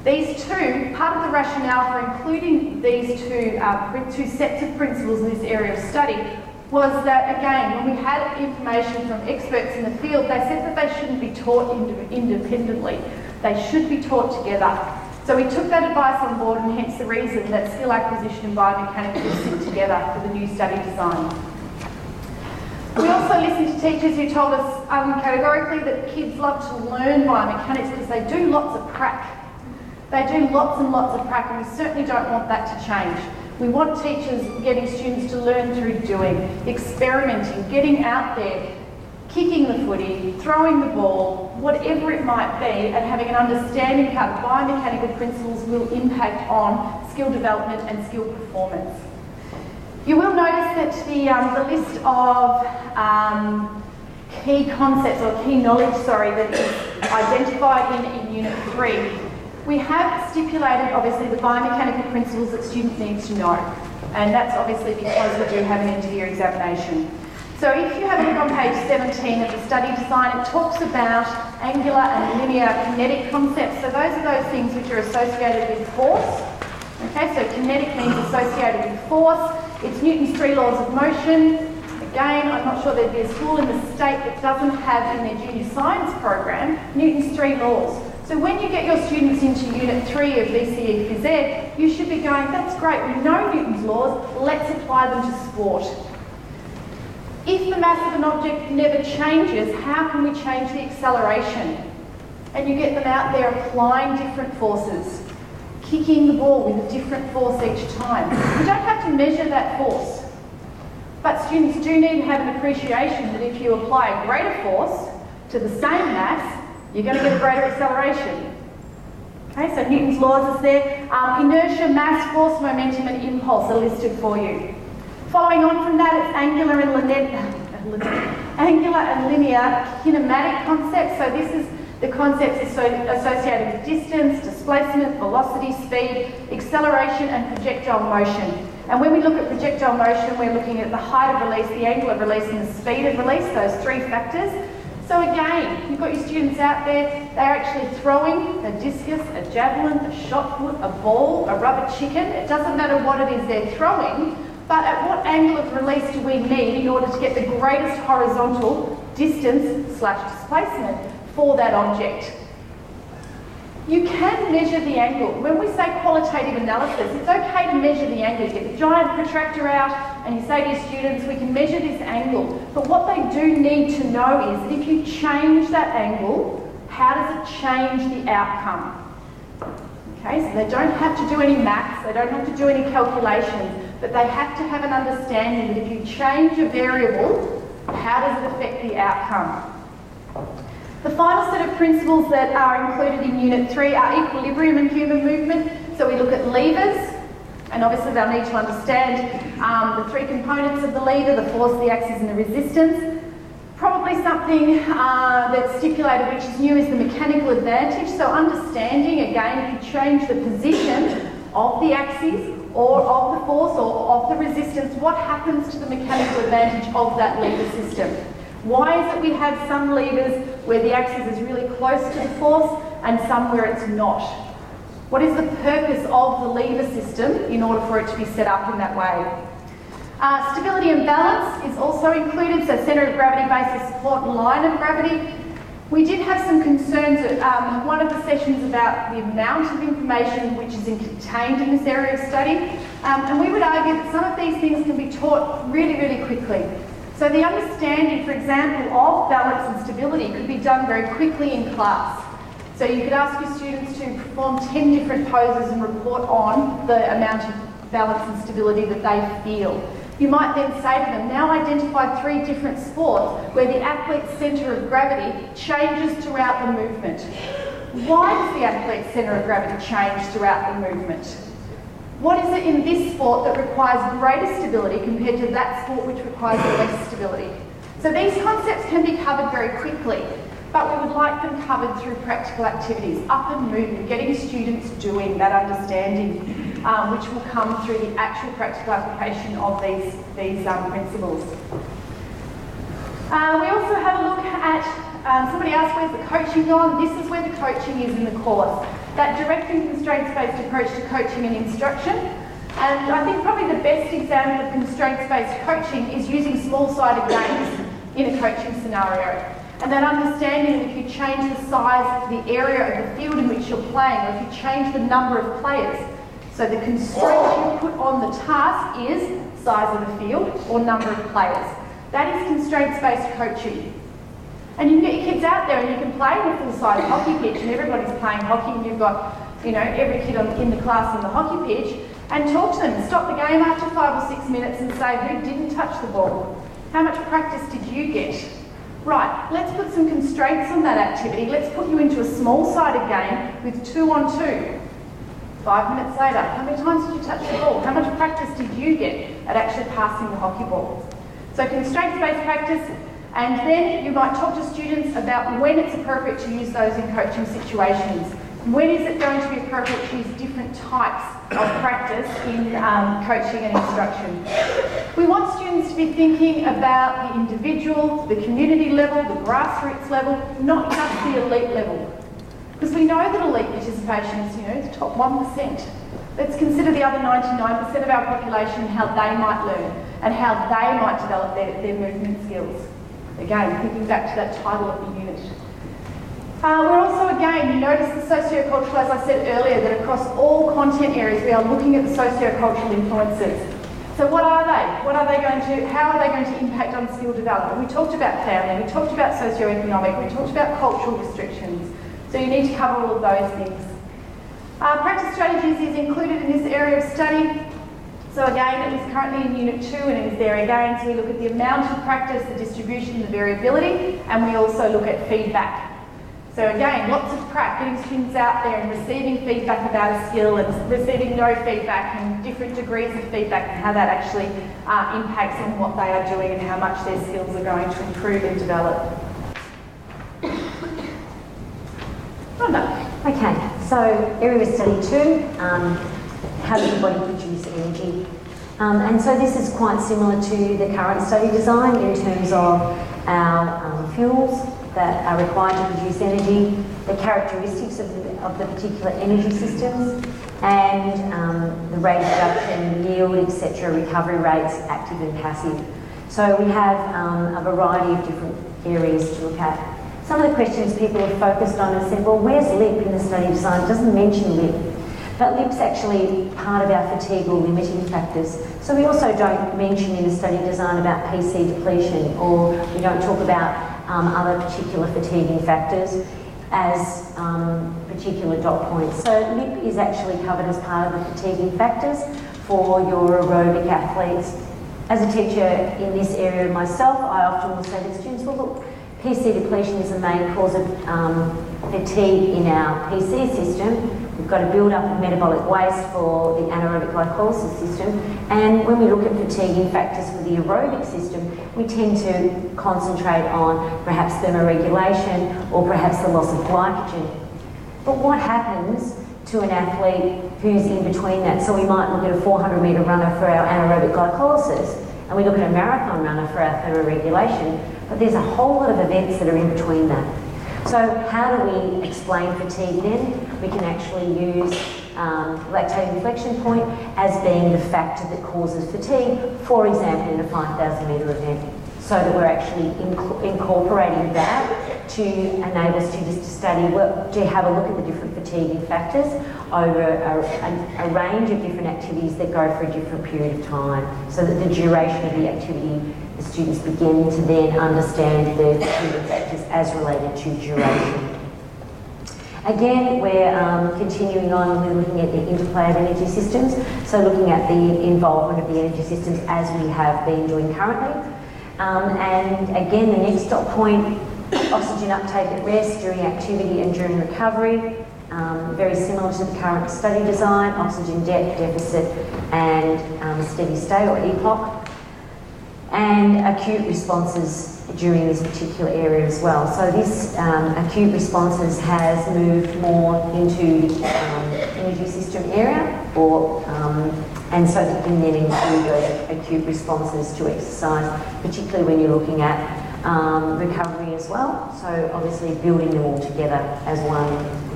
B: These two, part of the rationale for including these two sets of principles in this area of study was that, again, when we had information from experts in the field, they said that they shouldn't be taught independently. They should be taught together. So we took that advice on board, and hence the reason that skill acquisition and biomechanics will sit together for the new study design. We also listened to teachers who told us categorically that kids love to learn biomechanics because they do lots of prac. They do lots and lots of prac, and we certainly don't want that to change. We want teachers getting students to learn through doing, experimenting, getting out there, kicking the footy, throwing the ball, whatever it might be, and having an understanding of how the biomechanical principles will impact on skill development and skill performance. You will notice that the list of key concepts or key knowledge, that is identified in Unit 3. We have stipulated, obviously, the biomechanical principles that students need to know, and that's obviously because we do have an end-of-year examination. So if you have a look on page 17 of the study design, it talks about angular and linear kinetic concepts. So those are those things which are associated with force. Okay, so kinetic means associated with force. It's Newton's 3 laws of motion. Again, I'm not sure there'd be a school in the state that doesn't have in their junior science program Newton's 3 laws. So when you get your students into Unit 3 of VCE Phys Ed, you should be going, that's great, we know Newton's laws, let's apply them to sport. If the mass of an object never changes, how can we change the acceleration? And you get them out there applying different forces, kicking the ball with a different force each time. You don't have to measure that force, but students do need to have an appreciation that if you apply a greater force to the same mass, you're going to get a greater acceleration. Okay, so Newton's laws is there. Inertia, mass, force, momentum, and impulse are listed for you. Following on from that, it's angular and linear kinematic concepts. So this is the concepts associated with distance, displacement, velocity, speed, acceleration, and projectile motion. And when we look at projectile motion, we're looking at the height of release, the angle of release, and the speed of release, those three factors. So again, you've got your students out there, they're actually throwing a discus, a javelin, a shot put, a ball, a rubber chicken. It doesn't matter what it is they're throwing, but at what angle of release do we need in order to get the greatest horizontal distance/displacement for that object? You can measure the angle. When we say qualitative analysis, it's okay to measure the angle. You get the giant protractor out and you say to your students, we can measure this angle. But what they do need to know is that if you change that angle, how does it change the outcome? Okay, so they don't have to do any maths, they don't have to do any calculations, but they have to have an understanding that if you change a variable, how does it affect the outcome? The final set of principles that are included in Unit 3 are equilibrium and human movement. So we look at levers, and obviously they'll need to understand the three components of the lever, the force, the axis, and the resistance. Probably something that's stipulated which is new is the mechanical advantage. So understanding, again, if you change the position of the axis or of the force or of the resistance, what happens to the mechanical advantage of that lever system? Why is it we have some levers where the axis is really close to the force and some where it's not? What is the purpose of the lever system in order for it to be set up in that way? Stability and balance is also included, so centre of gravity, base of support, and line of gravity. We did have some concerns at one of the sessions about the amount of information which is contained in this area of study, and we would argue that some of these things can be taught really, really quickly. So the understanding, for example, of balance and stability could be done very quickly in class. So you could ask your students to perform 10 different poses and report on the amount of balance and stability that they feel. You might then say to them, now identify 3 different sports where the athlete's centre of gravity changes throughout the movement. Why does the athlete's centre of gravity change throughout the movement? What is it in this sport that requires greater stability compared to that sport which requires less stability? So these concepts can be covered very quickly, but we would like them covered through practical activities, up and moving, getting students doing that understanding, which will come through the actual practical application of these principles. We also have a look at, somebody asked where's the coaching gone? This is where the coaching is in the course. That direct and constraints-based approach to coaching and instruction. And I think probably the best example of constraints-based coaching is using small-sided games in a coaching scenario. And that understanding that if you change the size, the area of the field in which you're playing, or if you change the number of players, so the constraint you put on the task is size of the field or number of players. That is constraints-based coaching. And you can get your kids out there and you can play in a full-size hockey pitch and everybody's playing hockey and you've got, you know, every kid in the class on the hockey pitch, and talk to them. Stop the game after 5 or 6 minutes and say, who didn't touch the ball? How much practice did you get? Right, let's put some constraints on that activity. Let's put you into a small-sided game with 2-on-2. 5 minutes later, how many times did you touch the ball? How much practice did you get at actually passing the hockey ball? So constraints-based practice, and then you might talk to students about when it's appropriate to use those in coaching situations. When is it going to be appropriate to use different types of practice in coaching and instruction? We want students to be thinking about the individual, the community level, the grassroots level, not just the elite level. Because we know that elite participation is, you know, the top 1%. Let's consider the other 99% of our population and how they might learn and how they might develop their movement skills. Again, thinking back to that title of the unit. We're also, again, you notice the sociocultural, as I said earlier, that across all content areas we are looking at the sociocultural influences. So what are they? What are they going to, how are they going to impact on skill development? We talked about family, we talked about socioeconomic, we talked about cultural restrictions. So you need to cover all of those things. Practice strategies is included in this area of study. So again, it is currently in Unit 2 and it is there again. So we look at the amount of practice, the distribution, the variability, and we also look at feedback. So again, lots of practice, getting students out there and receiving feedback about a skill and receiving no feedback and different degrees of feedback and how that actually impacts on what they are doing and how much their skills are going to improve and develop.
C: Okay, so area of study 2, how does the body produce energy? And so this is quite similar to the current study design in terms of our fuels that are required to produce energy, the characteristics of the particular energy systems, and the rate of production, yield, etc., recovery rates, active and passive. So we have a variety of different areas to look at. Some of the questions people have focused on have said, well, where's LIP in the study design? It doesn't mention LIP. But LIP's actually part of our fatigue or limiting factors. So we also don't mention in the study design about PC depletion, or we don't talk about other particular fatiguing factors as particular dot points. So LIP is actually covered as part of the fatiguing factors for your aerobic athletes. As a teacher in this area myself, I often will say to students, well look, PC depletion is the main cause of fatigue in our PC system. We've got a build-up of metabolic waste for the anaerobic glycolysis system, and when we look at fatiguing factors for the aerobic system, we tend to concentrate on perhaps thermoregulation or perhaps the loss of glycogen. But what happens to an athlete who's in between that. So we might look at a 400 metre runner for our anaerobic glycolysis, and we look at a marathon runner for our thermoregulation, but there's a whole lot of events that are in between that. So how do we explain fatigue then? We can actually use lactate inflection point as being the factor that causes fatigue, for example, in a 5,000 metre event, so that we're actually incorporating that to enable students to study, to have a look at the different fatiguing factors over a range of different activities that go for a different period of time, so that the duration of the activity, the students begin to then understand the fatiguing factors as related to duration. Again, we're continuing on with looking at the interplay of energy systems, so looking at the involvement of the energy systems as we have been doing currently. And again, the next dot point, oxygen uptake at rest, during activity and during recovery. Very similar to the current study design, oxygen deficit and steady state or EPOC. And acute responses during this particular area as well. So this acute responses has moved more into energy system area, and so that can then include those acute responses to exercise, particularly when you're looking at recovery as well. So obviously building them all together as one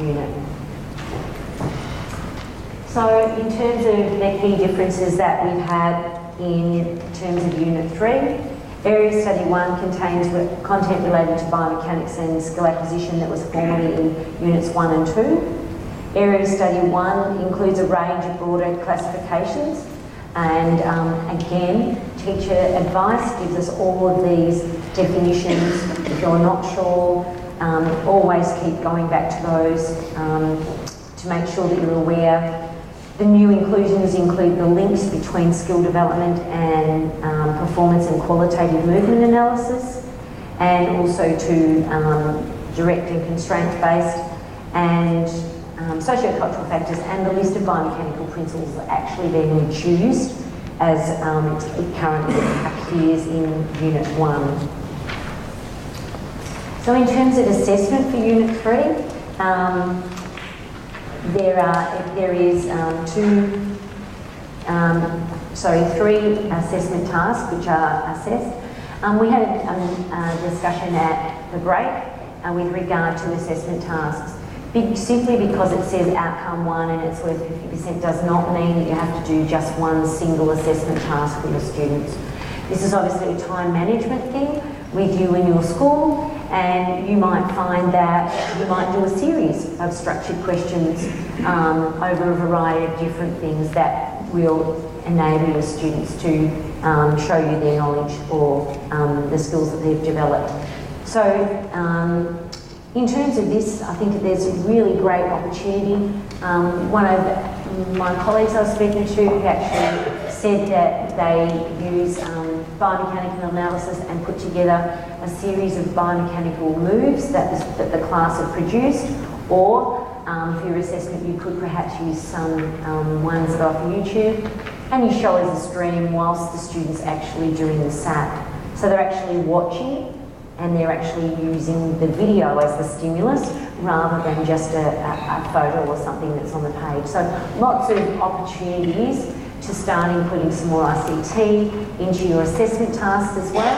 C: unit. So in terms of the key differences that we've had in terms of Unit 3, Area Study 1 contains content related to biomechanics and skill acquisition that was formerly in Units 1 and 2. Area Study 1 includes a range of broader classifications, and again, teacher advice gives us all of these definitions. If you're not sure, always keep going back to those to make sure that you're aware. The new inclusions include the links between skill development and performance and qualitative movement analysis, and also to direct and constraint-based, and sociocultural factors, and the list of biomechanical principles are actually being reduced as it currently appears in Unit 1. So in terms of assessment for Unit 3, there is three assessment tasks which are assessed. We had a discussion at the break with regard to assessment tasks. Simply because it says outcome 1 and it's worth 50% does not mean that you have to do just one single assessment task for your students. This is obviously a time management thing with you in your school, and you might find that you might do a series of structured questions over a variety of different things that will enable your students to show you their knowledge or the skills that they've developed. So in terms of this, I think that there's a really great opportunity. One of my colleagues I was speaking to actually said that they use biomechanical analysis and put together a series of biomechanical moves that the class have produced, or for your assessment you could perhaps use some ones that are off YouTube, and you show as a stream whilst the students actually doing the SAT. So they're actually watching and they're actually using the video as the stimulus rather than just a photo or something that's on the page. So lots of opportunities to start including some more ICT into your assessment tasks as well,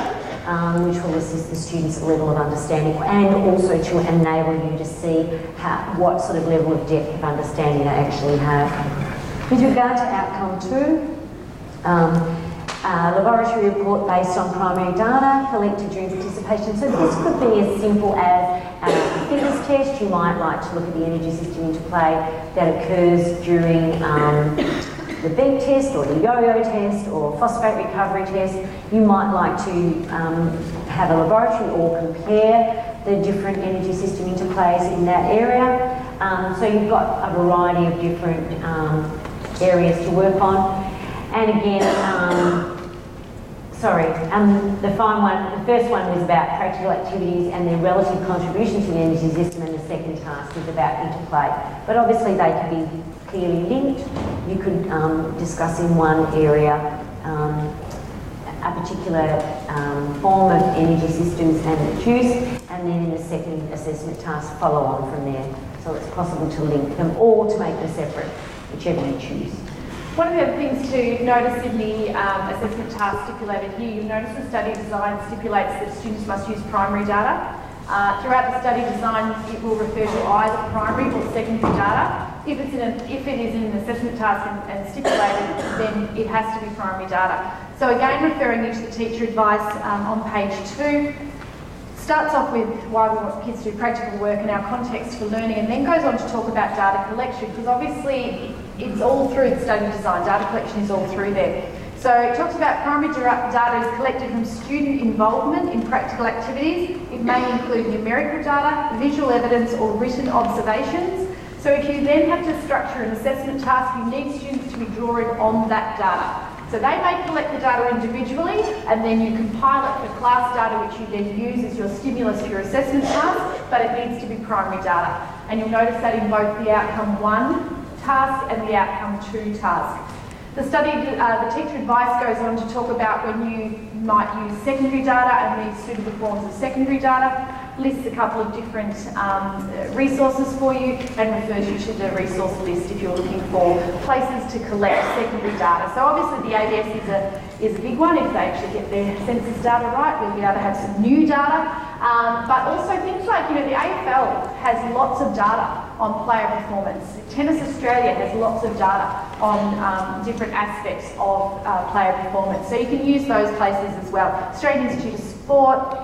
C: which will assist the students' level of understanding, and also to enable you to see what sort of level of depth of understanding they actually have. With regard to outcome 2, laboratory report based on primary data collected during participation. So this could be as simple as a fitness test. You might like to look at the energy system interplay that occurs during the beat test or the yo-yo test or phosphate recovery test. You might like to have a laboratory or compare the different energy system interplays in that area. So you've got a variety of different areas to work on. And again, the first one was about practical activities and their relative contribution to the energy system, and the second task is about interplay. But obviously they can be clearly linked. You could discuss in one area a particular form of energy systems and its use, and then in the second assessment task follow on from there. So So it's possible to link them or to make them separate, whichever you choose.
B: One of the other things to notice in the assessment task stipulated here, you'll notice the study design stipulates that students must use primary data. Throughout the study design, it will refer to either primary or secondary data. If it is in an assessment task and stipulated, then it has to be primary data. So again, referring you to the teacher advice on page 2, starts off with why we want kids to do practical work and our context for learning, and then goes on to talk about data collection, because obviously it's all through the study design. Data collection is all through there. So it talks about primary data is collected from student involvement in practical activities. It may include numerical data, visual evidence, or written observations. So if you then have to structure an assessment task, you need students to be drawing on that data. So they may collect the data individually, and then you compile it for class data, which you then use as your stimulus for your assessment task, but it needs to be primary data. And you'll notice that in both the outcome 1 task and the outcome 2 task. The teacher advice goes on to talk about when you might use secondary data and these suitable forms of secondary data, lists a couple of different resources for you, and refers you to the resource list if you're looking for places to collect secondary data. So obviously the ABS is a big one. If they actually get their census data right, we'll be able to have some new data. But also things like, the AFL has lots of data on player performance. Tennis Australia has lots of data on different aspects of player performance. So you can use those places as well. Australian Institute of Sport,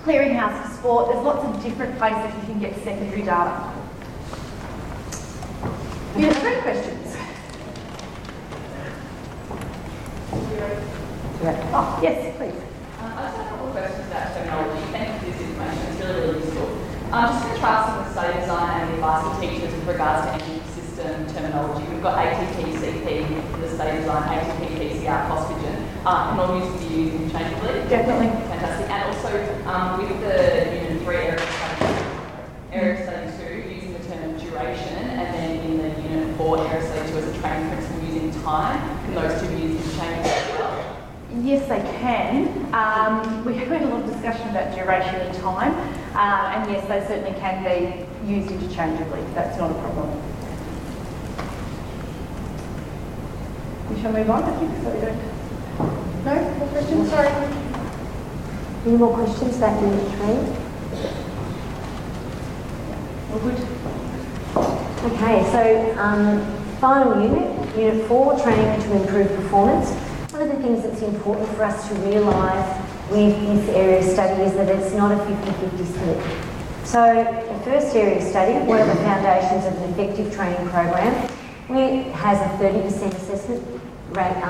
B: Clearinghouse for Sport, there's lots of different places you can get secondary data. You have 3 questions. Oh, yes, please.
G: I just have a couple of questions about terminology. Thank you for this information, it's really, really useful. Just contrasting the study design and the advice of teachers with regards to energy system terminology. We've got ATP-CP in the study design, ATP-PCR costogen. Can all use be used interchangeably?
B: Definitely.
G: Fantastic. And also with the Unit 3 area study 2, using the term duration, and then in the Unit 4 area study 2 as a training principle using time, can those two be used interchangeably as well?
B: Yes, they can. We have had a lot of discussion about duration and time, and yes, they certainly can be used interchangeably. That's not a problem. We shall move on, I think, so we don't... No? More questions? Sorry.
C: Any more questions about Unit 3?
B: All good.
C: Okay, so final unit, Unit 4, training to improve performance. One of the things that's important for us to realise with this area study is that it's not a 50-50 split. So the first area study, what are the foundations of an effective training program? It has a 30% assessment rate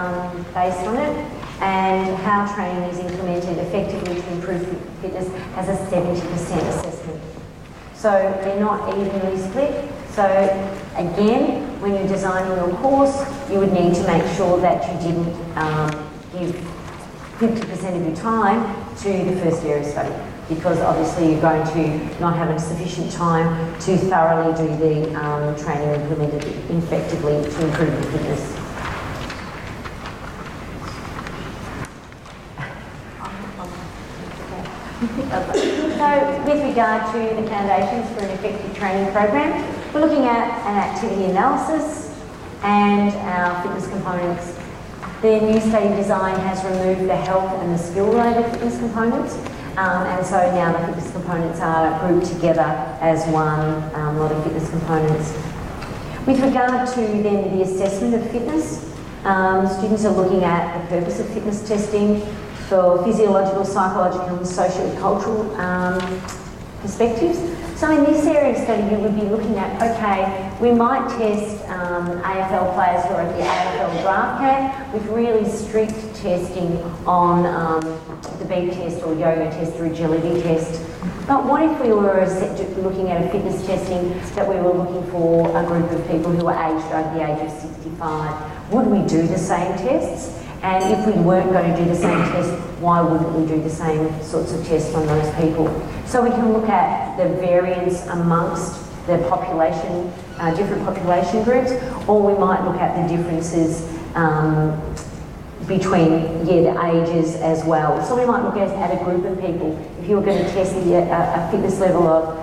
C: based on it, and how training is implemented effectively to improve fitness has a 70% assessment. So they're not evenly split. So again, when you're designing your course, you would need to make sure that you didn't give 50% of your time to the first area study, because obviously you're going to not have sufficient time to thoroughly do the training implemented effectively to improve your fitness. So with regard to the foundations for an effective training program, we're looking at an activity analysis and our fitness components. The new study design has removed the health and the skill-related fitness components, and so now the fitness components are grouped together as one lot of fitness components. With regard to then the assessment of fitness, students are looking at the purpose of fitness testing for physiological, psychological and sociocultural perspectives. So in this area of study you would be looking at, okay, we might test AFL players who are at the AFL draft camp with really strict testing on the beep test or yoga test or agility test. But what if we were looking at a fitness testing that we were looking for a group of people who are aged over the age of 65? Would we do the same tests? And if we weren't going to do the same test, why wouldn't we do the same sorts of tests on those people? So we can look at the variance amongst the population, different population groups, or we might look at the differences between the ages as well. So we might look at a group of people. If you were going to test a fitness level of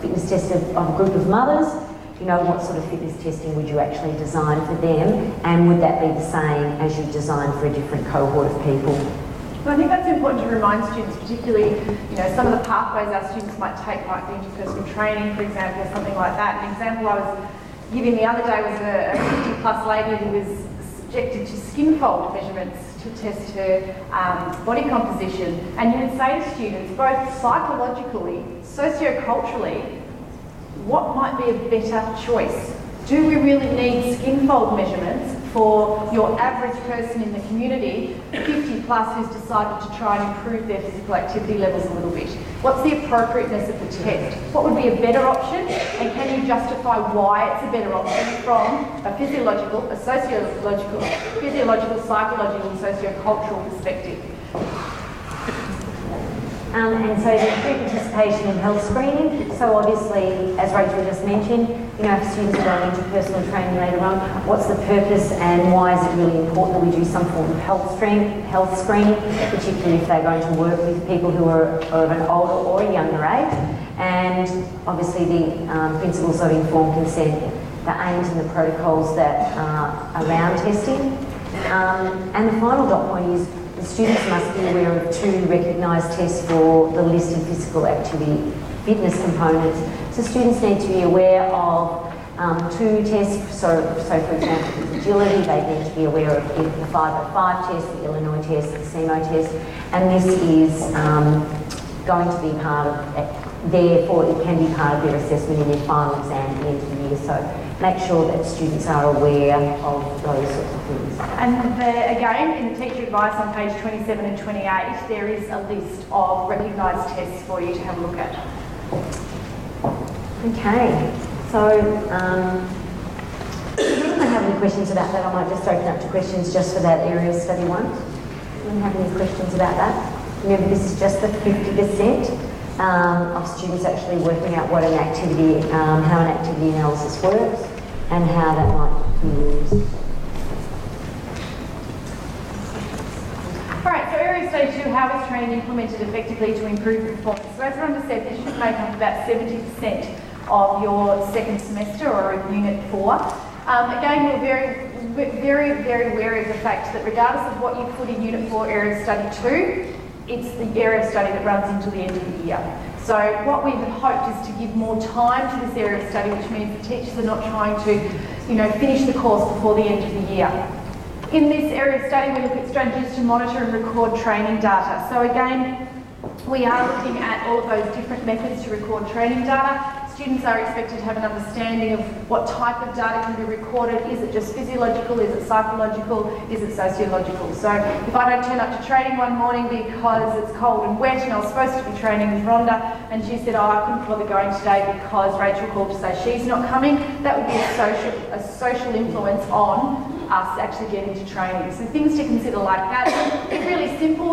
C: fitness test of a group of mothers, you know, what sort of fitness testing would you actually design for them, and would that be the same as you design for a different cohort of people?
B: Well, I think that's important to remind students, particularly, you know, some of the pathways our students might take might be interpersonal training, for example, or something like that. An example I was giving the other day was a 50-plus lady who was subjected to skin fold measurements to test her body composition. And you would say to students, both psychologically, socioculturally, what might be a better choice? Do we really need skin fold measurements for your average person in the community, 50 plus, who's decided to try and improve their physical activity levels a little bit? What's the appropriateness of the test? What would be a better option? And can you justify why it's a better option from a physiological, a sociological, physiological, psychological, and sociocultural perspective?
C: And so there's pre-participation in health screening. So obviously, as Rachel just mentioned, you know, if students are going into personal training later on, what's the purpose and why is it really important that we do some form of health screening, particularly if they're going to work with people who are of an older or a younger age. And obviously the principles of informed consent, the aims and the protocols that are around testing. And the final dot point is the students must be aware of 2 recognised tests for the listed physical activity fitness components. So students need to be aware of 2 tests. So for example, with agility, they need to be aware of the 505 test, the Illinois test, the CMO test, and this is going to be part of, therefore it can be part of their assessment in their final exam at the end of the year. So make sure that students are aware of those sorts of things.
B: And again, in the teacher advice on page 27 and 28, there is a list of recognised tests for you to have a look at.
C: Okay, so if anyone have any questions about that, I might just open up to questions just for that area of study 1. Anyone have any questions about that? Remember, this is just the 50% of students actually working out what an activity, how an activity analysis works and how that might be used.
B: Alright, so area study 2, how is training implemented effectively to improve performance? So as Rhonda said, this should make up about 70% of your second semester or of Unit 4. Again, we're very wary of the fact that regardless of what you put in Unit 4 area of study 2, it's the area of study that runs into the end of the year. So what we had hoped is to give more time to this area of study, which means the teachers are not trying to, you know, finish the course before the end of the year. In this area of study, we look at strategies to monitor and record training data. So again, we are looking at all of those different methods to record training data. Students are expected to have an understanding of what type of data can be recorded. Is it just physiological? Is it psychological? Is it sociological? So if I don't turn up to training one morning because it's cold and wet and I was supposed to be training with Rhonda and she said, oh, I couldn't bother going today because Rachel called to say she's not coming, that would be a social influence on us actually getting to training. So things to consider like that. It's really simple.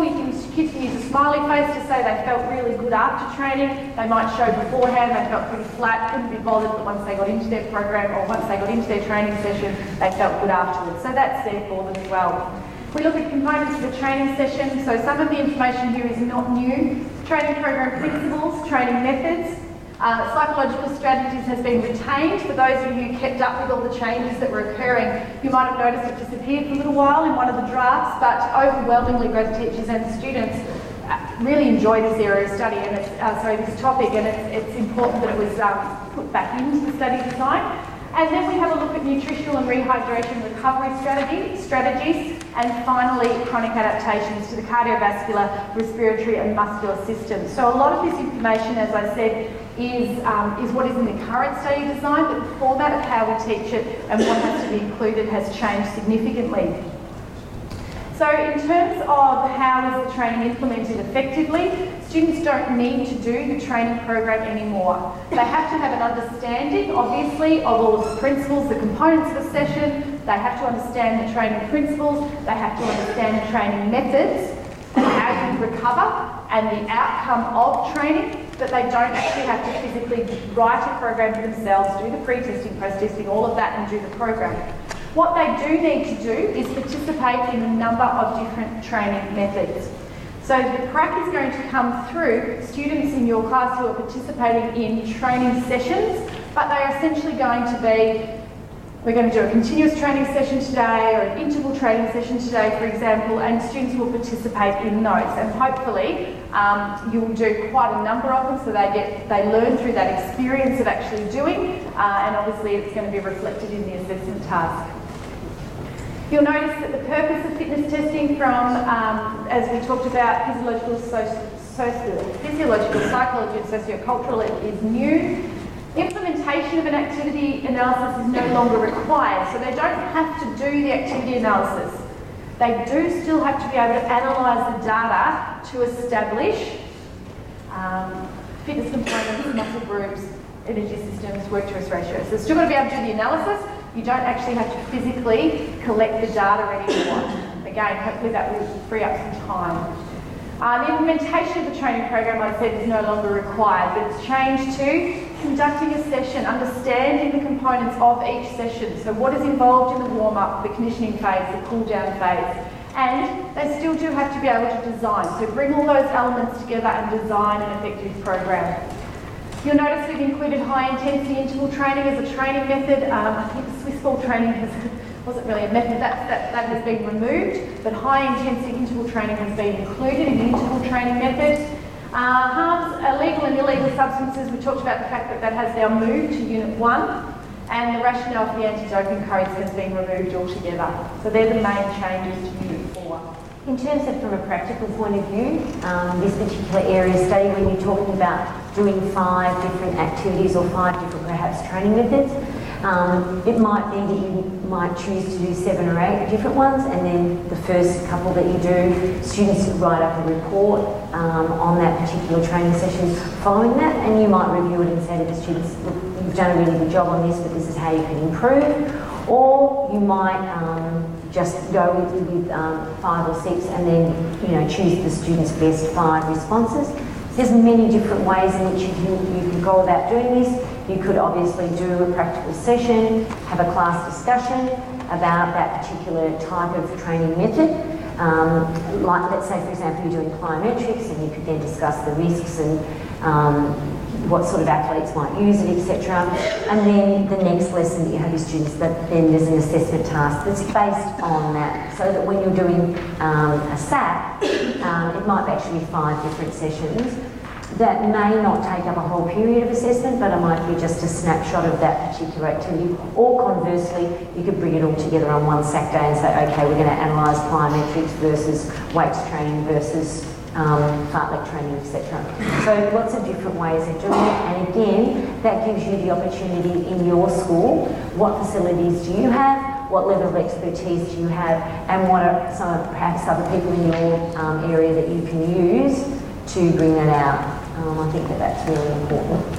B: Kids can use a smiley face to say they felt really good after training. They might show beforehand they felt pretty flat, couldn't be bothered, but once they got into their program or once they got into their training session, they felt good afterwards. So that's there for them as well. We look at components of the training session. So some of the information here is not new. Training program principles, training methods. Psychological strategies has been retained. For those of you who kept up with all the changes that were occurring, you might have noticed it disappeared for a little while in one of the drafts, but overwhelmingly both teachers and students really enjoy this area of study and this topic, and it's important that it was put back into the study design. And then we have a look at nutritional and rehydration recovery strategies, and finally chronic adaptations to the cardiovascular, respiratory and muscular system. So a lot of this information, as I said, is what is in the current study design, but the format of how we teach it and what has to be included has changed significantly. So in terms of how is the training implemented effectively, students don't need to do the training program anymore. They have to have an understanding, obviously, of all of the principles, the components of a session. They have to understand the training principles. They have to understand the training methods and how you recover and the outcome of training, but they don't actually have to physically write a program for themselves, do the pre-testing, post-testing, all of that, and do the program. What they do need to do is participate in a number of different training methods. So the prac is going to come through students in your class who are participating in training sessions, but they are essentially going to be, we're going to do a continuous training session today or an interval training session today, for example, and students will participate in those. And hopefully you'll do quite a number of them, so they learn through that experience of actually doing, and obviously it's going to be reflected in the assessment task. You'll notice that the purpose of fitness testing from, as we talked about, physiological, psychology and sociocultural is new. Implementation of an activity analysis is no longer required, so they don't have to do the activity analysis. They do still have to be able to analyse the data to establish fitness components, muscle groups, energy systems, work to rest ratios. So they're still got to be able to do the analysis. You don't actually have to physically collect the data anymore. Again, hopefully that will free up some time. The implementation of the training program, I said, is no longer required, but it's changed to conducting a session, understanding the components of each session. So what is involved in the warm-up, the conditioning phase, the cool-down phase. And they still do have to be able to design. So bring all those elements together and design an effective program. You'll notice we've included high-intensity interval training as a training method. I think the Swiss ball training wasn't really a method, that has been removed, but high-intensity interval training has been included in the interval training method. Harms, illegal and illegal substances, we talked about the fact that that has now moved to Unit 1, and the rationale for the anti-doping codes has been removed altogether. So they're the main changes to Unit 4.
C: In terms of from a practical point of view, this particular area study, when you're talking about doing 5 different activities or 5 different perhaps training methods, it might be that you might choose to do 7 or 8 different ones, and then the first couple that you do, students write up a report on that particular training session following that, and you might review it and say to the students, look, you've done a really good job on this, but this is how you can improve. Or you might just go with 5 or 6 and then choose the students' best 5 responses. There's many different ways in which you can go about doing this. You could obviously do a practical session, have a class discussion about that particular type of training method. Like, let's say, for example, you're doing plyometrics, and you could then discuss the risks and what sort of athletes might use it, etc. And then the next lesson that you have your students, that then there's an assessment task that's based on that, so that when you're doing a SAT, it might actually be 5 different sessions that may not take up a whole period of assessment, but it might be just a snapshot of that particular activity. Or conversely, you could bring it all together on one SAT day and say, okay, we're going to analyse plyometrics versus weights training versus fartlek training, etc. So lots of different ways of doing it, and again, that gives you the opportunity in your school, what facilities do you have, what level of expertise do you have, and what are some perhaps other people in your area that you can use to bring that out. I think that's really important.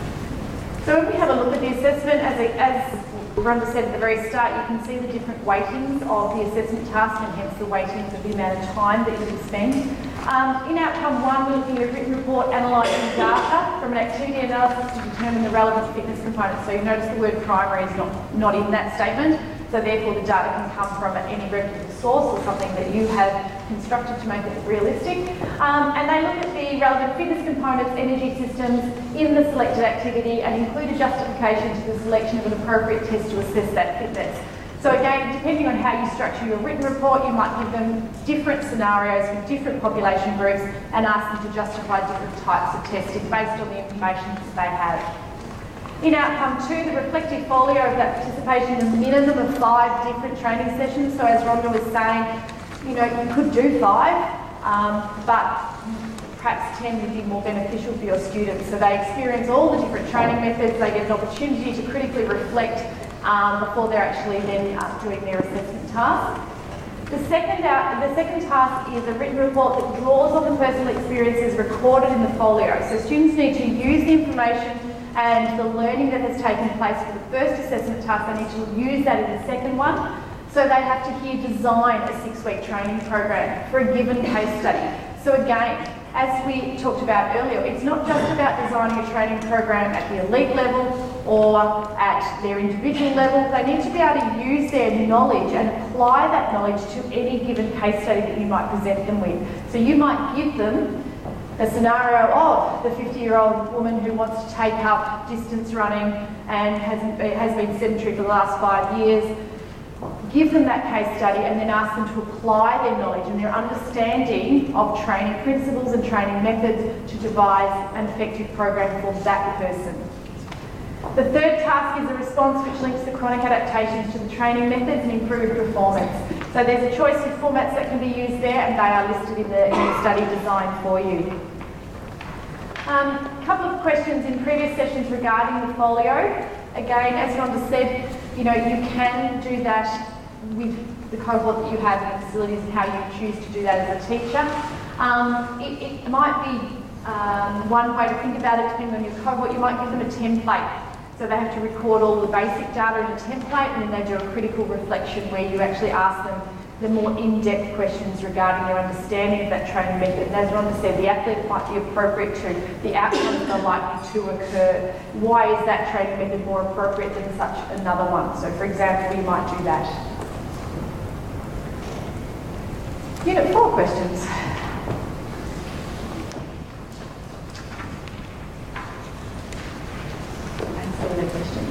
B: So if we have a look at the assessment, as Rhonda said at the very start, you can see the different weightings of the assessment task, and hence the weightings of the amount of time that you would spend. In outcome 1, we're looking at a written report analysing data from an activity analysis to determine the relevant fitness components. So you notice the word primary is not in that statement, so therefore the data can come from any reputable source or something that you have constructed to make it realistic. And they look at the relevant fitness components, energy systems in the selected activity, and include a justification to the selection of an appropriate test to assess that fitness. So again, depending on how you structure your written report, you might give them different scenarios with different population groups and ask them to justify different types of testing based on the information that they have. In outcome 2, the reflective folio of that participation in a minimum of 5 different training sessions. So as Rhonda was saying, you could do 5, but perhaps 10 would be more beneficial for your students. So they experience all the different training methods, they get an opportunity to critically reflect before they're actually then doing their assessment task. The second task is a written report that draws on the personal experiences recorded in the folio. So students need to use the information and the learning that has taken place for the first assessment task. They need to use that in the second one. So they have to here design a 6-week training program for a given case study. So again, as we talked about earlier, it's not just about designing a training program at the elite level or at their individual level. They need to be able to use their knowledge and apply that knowledge to any given case study that you might present them with. So you might give them a scenario of the 50-year-old woman who wants to take up distance running and has been sedentary for the last 5 years. Give them that case study and then ask them to apply their knowledge and their understanding of training principles and training methods to devise an effective program for that person. The third task is a response which links the chronic adaptations to the training methods and improved performance. So there's a choice of formats that can be used there, and they are listed in the study design for you. A couple of questions in previous sessions regarding the folio. Again, as Rhonda said, you can do that with the cohort that you have in the facilities and how you choose to do that as a teacher. It might be one way to think about it, depending on your cohort. You might give them a template. So they have to record all the basic data in a template, and then they do a critical reflection where you actually ask them the more in-depth questions regarding their understanding of that training method. And as Rhonda said, the athlete might be appropriate to the outcomes that are likely to occur. Why is that training method more appropriate than such another one? So for example, you might do that. Unit 4 questions. Answer the question.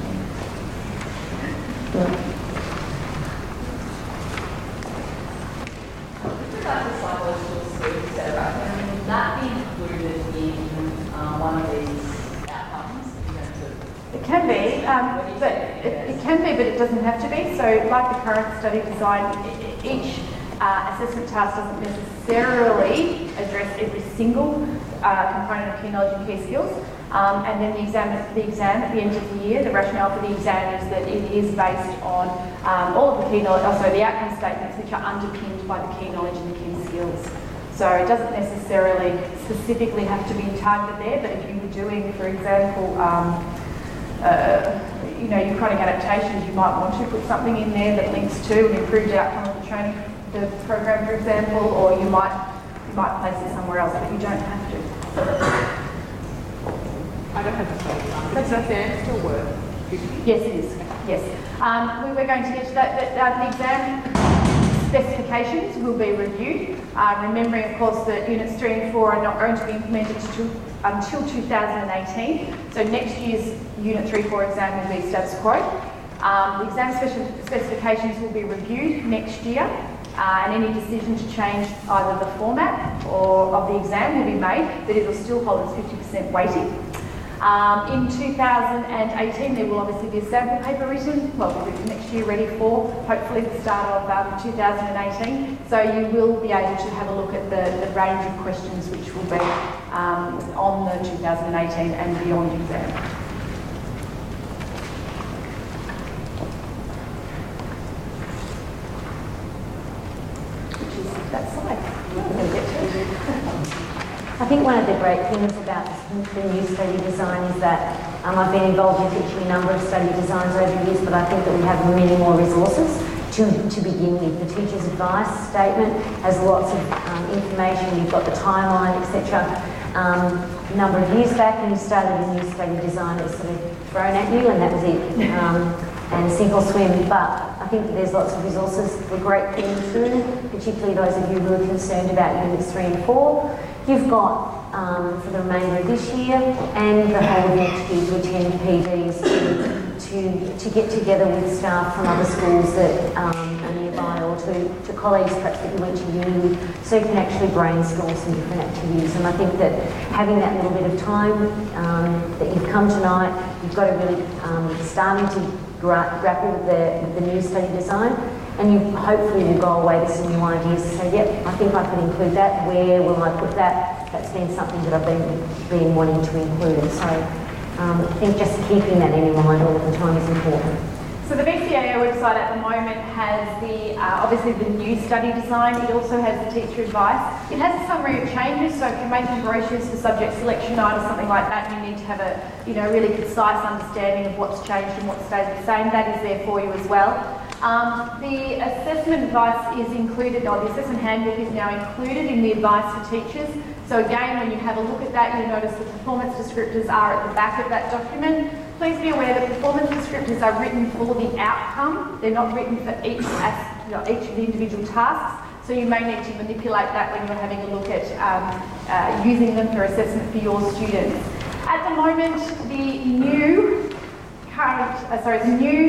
G: Can that be included in one of these outcomes in terms of?
B: It can be, but it doesn't have to be. So like the current study design, each assessment task doesn't necessarily address every single component of key knowledge and key skills. And then the exam at the end of the year, the rationale for the exam is that it is based on all of the key knowledge, also the outcome statements which are underpinned by the key knowledge and the key skills. So it doesn't necessarily specifically have to be targeted there, but if you were doing, for example, your chronic adaptations, you might want to put something in there that links to an improved outcome of the training program, for example, or you might place it somewhere else, but you don't have to.
A: I don't have the phone. Does that exam still work?
B: Yes, it is. Yes. We were going to get to that. The exam specifications will be reviewed. Remembering, of course, that Units 3 and 4 are not going to be implemented until 2018. So next year's Unit 3-4 exam will be status quo. The exam specifications will be reviewed next year. And any decision to change either the format or of the exam will be made, but it will still hold its 50% weighting. In 2018, there will obviously be a sample paper written, well, we'll be next year ready for, hopefully, the start of 2018. So you will be able to have a look at the range of questions which will be on the 2018 and beyond exam. That slide.
C: I think one of the great things about the new study design is that I've been involved in teaching a number of study designs over the years, but I think that we have many more resources to begin with. The teacher's advice statement has lots of information. You've got the timeline, etc. A number of years back when you started a new study design, it was sort of thrown at you and that was it. And sink or swim, but I think that there's lots of resources for great things through, particularly those of you who are concerned about Units 3 and 4. You've got, for the remainder of this year and the whole of next year, to attend PDs to get together with staff from other schools that are nearby, or to colleagues perhaps that you went to uni with, so you can actually brainstorm some different activities. And I think that having that little bit of time that you've come tonight, you've got to really starting to grapple with the new study design, and you hopefully will go away with some new ideas to say, yep, I think I could include that. Where will I put that? That's been something that I've been wanting to include. And so I think just keeping that in your mind all of the time is important.
B: So the VCAA website at the moment has obviously the new study design. It also has the teacher advice. It has a summary of changes, so if you're making brochures for subject selection night or something like that, you need to have a really concise understanding of what's changed and what stays the same. That is there for you as well. The assessment advice is included, or the assessment handbook is now included in the advice for teachers. So again, when you have a look at that, you'll notice the performance descriptors are at the back of that document. Please be aware that performance descriptors are written for the outcome. They're not written for each each of the individual tasks. So you may need to manipulate that when you're having a look at using them for assessment for your students. At the moment, the new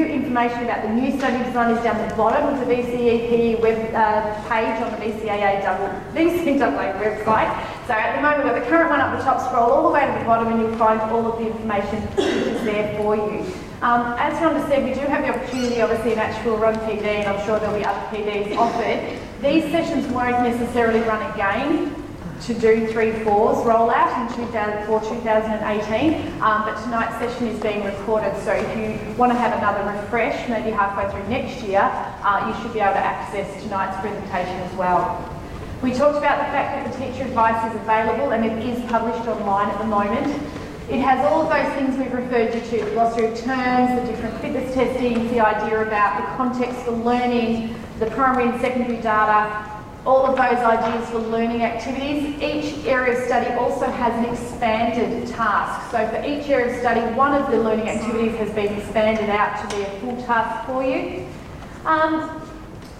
B: information about the new study design is down the bottom of the VCEP web page on the VCAA website. So at the moment, we've got the current one up the top, scroll all the way to the bottom and you'll find all of the information which is there for you. As Rhonda said, we do have the opportunity, obviously, in ACHPER run PD, and I'm sure there'll be other PDs offered. These sessions won't necessarily run again to do 3/4s rollout in 2018, but tonight's session is being recorded, so if you want to have another refresh, maybe halfway through next year, you should be able to access tonight's presentation as well. We talked about the fact that the teacher advice is available and it is published online at the moment. It has all of those things we've referred you to, the glossary of terms, the different fitness testings, the idea about the context for learning, the primary and secondary data, all of those ideas for learning activities. Each area of study also has an expanded task. So for each area of study, one of the learning activities has been expanded out to be a full task for you.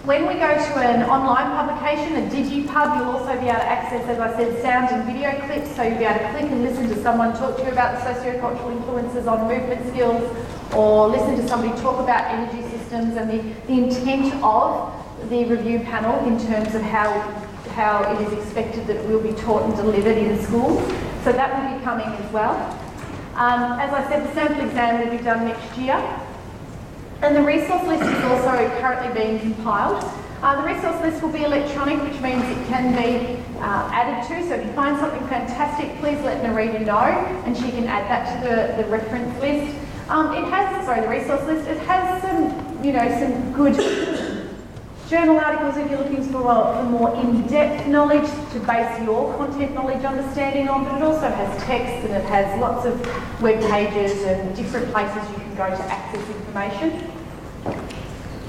B: When we go to an online publication, a DigiPub, you'll also be able to access, as I said, sound and video clips, so you'll be able to click and listen to someone talk to you about the sociocultural influences on movement skills, or listen to somebody talk about energy systems and the intent of the review panel in terms of how it is expected that it will be taught and delivered in schools. So that will be coming as well. As I said, the sample exam will be done next year. And the resource list is also currently being compiled. The resource list will be electronic, which means it can be added to. So if you find something fantastic, please let Narita know, and she can add that to the reference list. The resource list. It has some, some good journal articles if you're looking for more in-depth knowledge to base your content knowledge understanding on, but it also has text and it has lots of web pages and different places you can go to access information.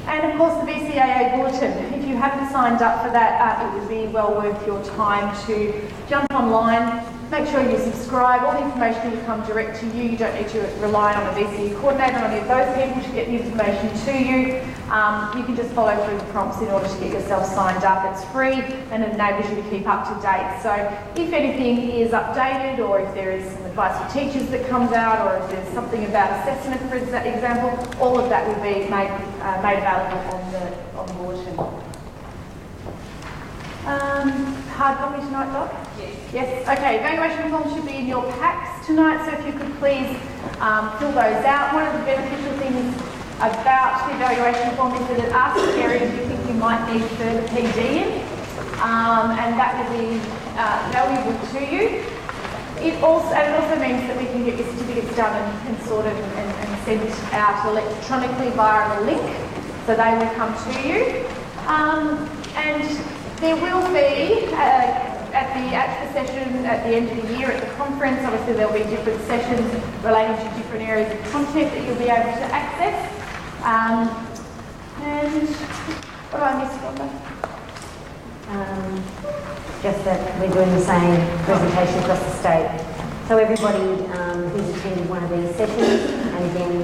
B: And of course the VCAA bulletin. If you haven't signed up for that, it would be well worth your time to jump online, make sure you subscribe. All the information will come direct to you. You don't need to rely on a VCE coordinator or any of those people to get the information to you. You can just follow through the prompts in order to get yourself signed up. It's free and it enables you to keep up to date. So if anything is updated, or if there is some advice for teachers that comes out, or if there's something about assessment, for example, all of that will be made available on the bulletin. Hard copy tonight, Doc?
G: Yes.
B: Yes. Okay, evaluation forms should be in your packs tonight, so if you could please fill those out. One of the beneficial things about the evaluation form is that it asks areas you think you might need further PD in, and that will be valuable to you. It also means that we can get your certificates done and sorted and sent out electronically via a link, so they will come to you. And there will be, at the ACHPER session at the end of the year at the conference, obviously there will be different sessions relating to different areas of content that you'll be able to access. And what do I miss, Rhonda?
C: Just that we're doing the same presentation across the state. So everybody who's attended one of these sessions, and again,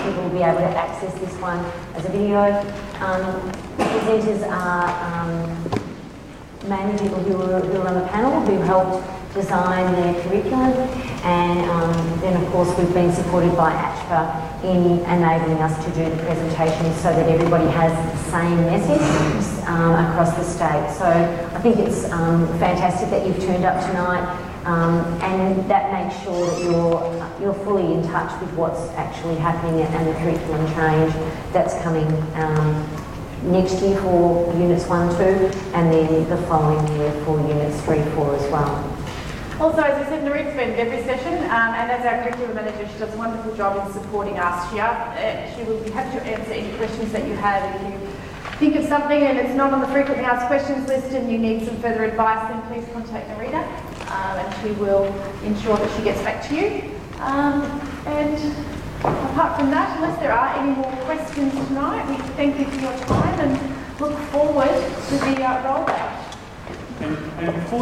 C: people will be able to access this one as a video. The presenters are mainly people who are on the panel, who helped design their curriculum, and then of course we've been supported by ACHPER in enabling us to do the presentation so that everybody has the same message across the state. So I think it's fantastic that you've turned up tonight, and that makes sure that you're fully in touch with what's actually happening and the curriculum change that's coming next year for Units 1, 2, and then the following year for Units 3, 4 as well.
B: Also, as I said, Narita's been at every session, and as our curriculum manager, she does a wonderful job in supporting us. She will be happy to answer any questions that you have. If you think of something and it's not on the frequently asked questions list and you need some further advice, then please contact Narita, and she will ensure that she gets back to you. And apart from that, unless there are any more questions tonight, we thank you for your time and look forward to the rollout.
H: And before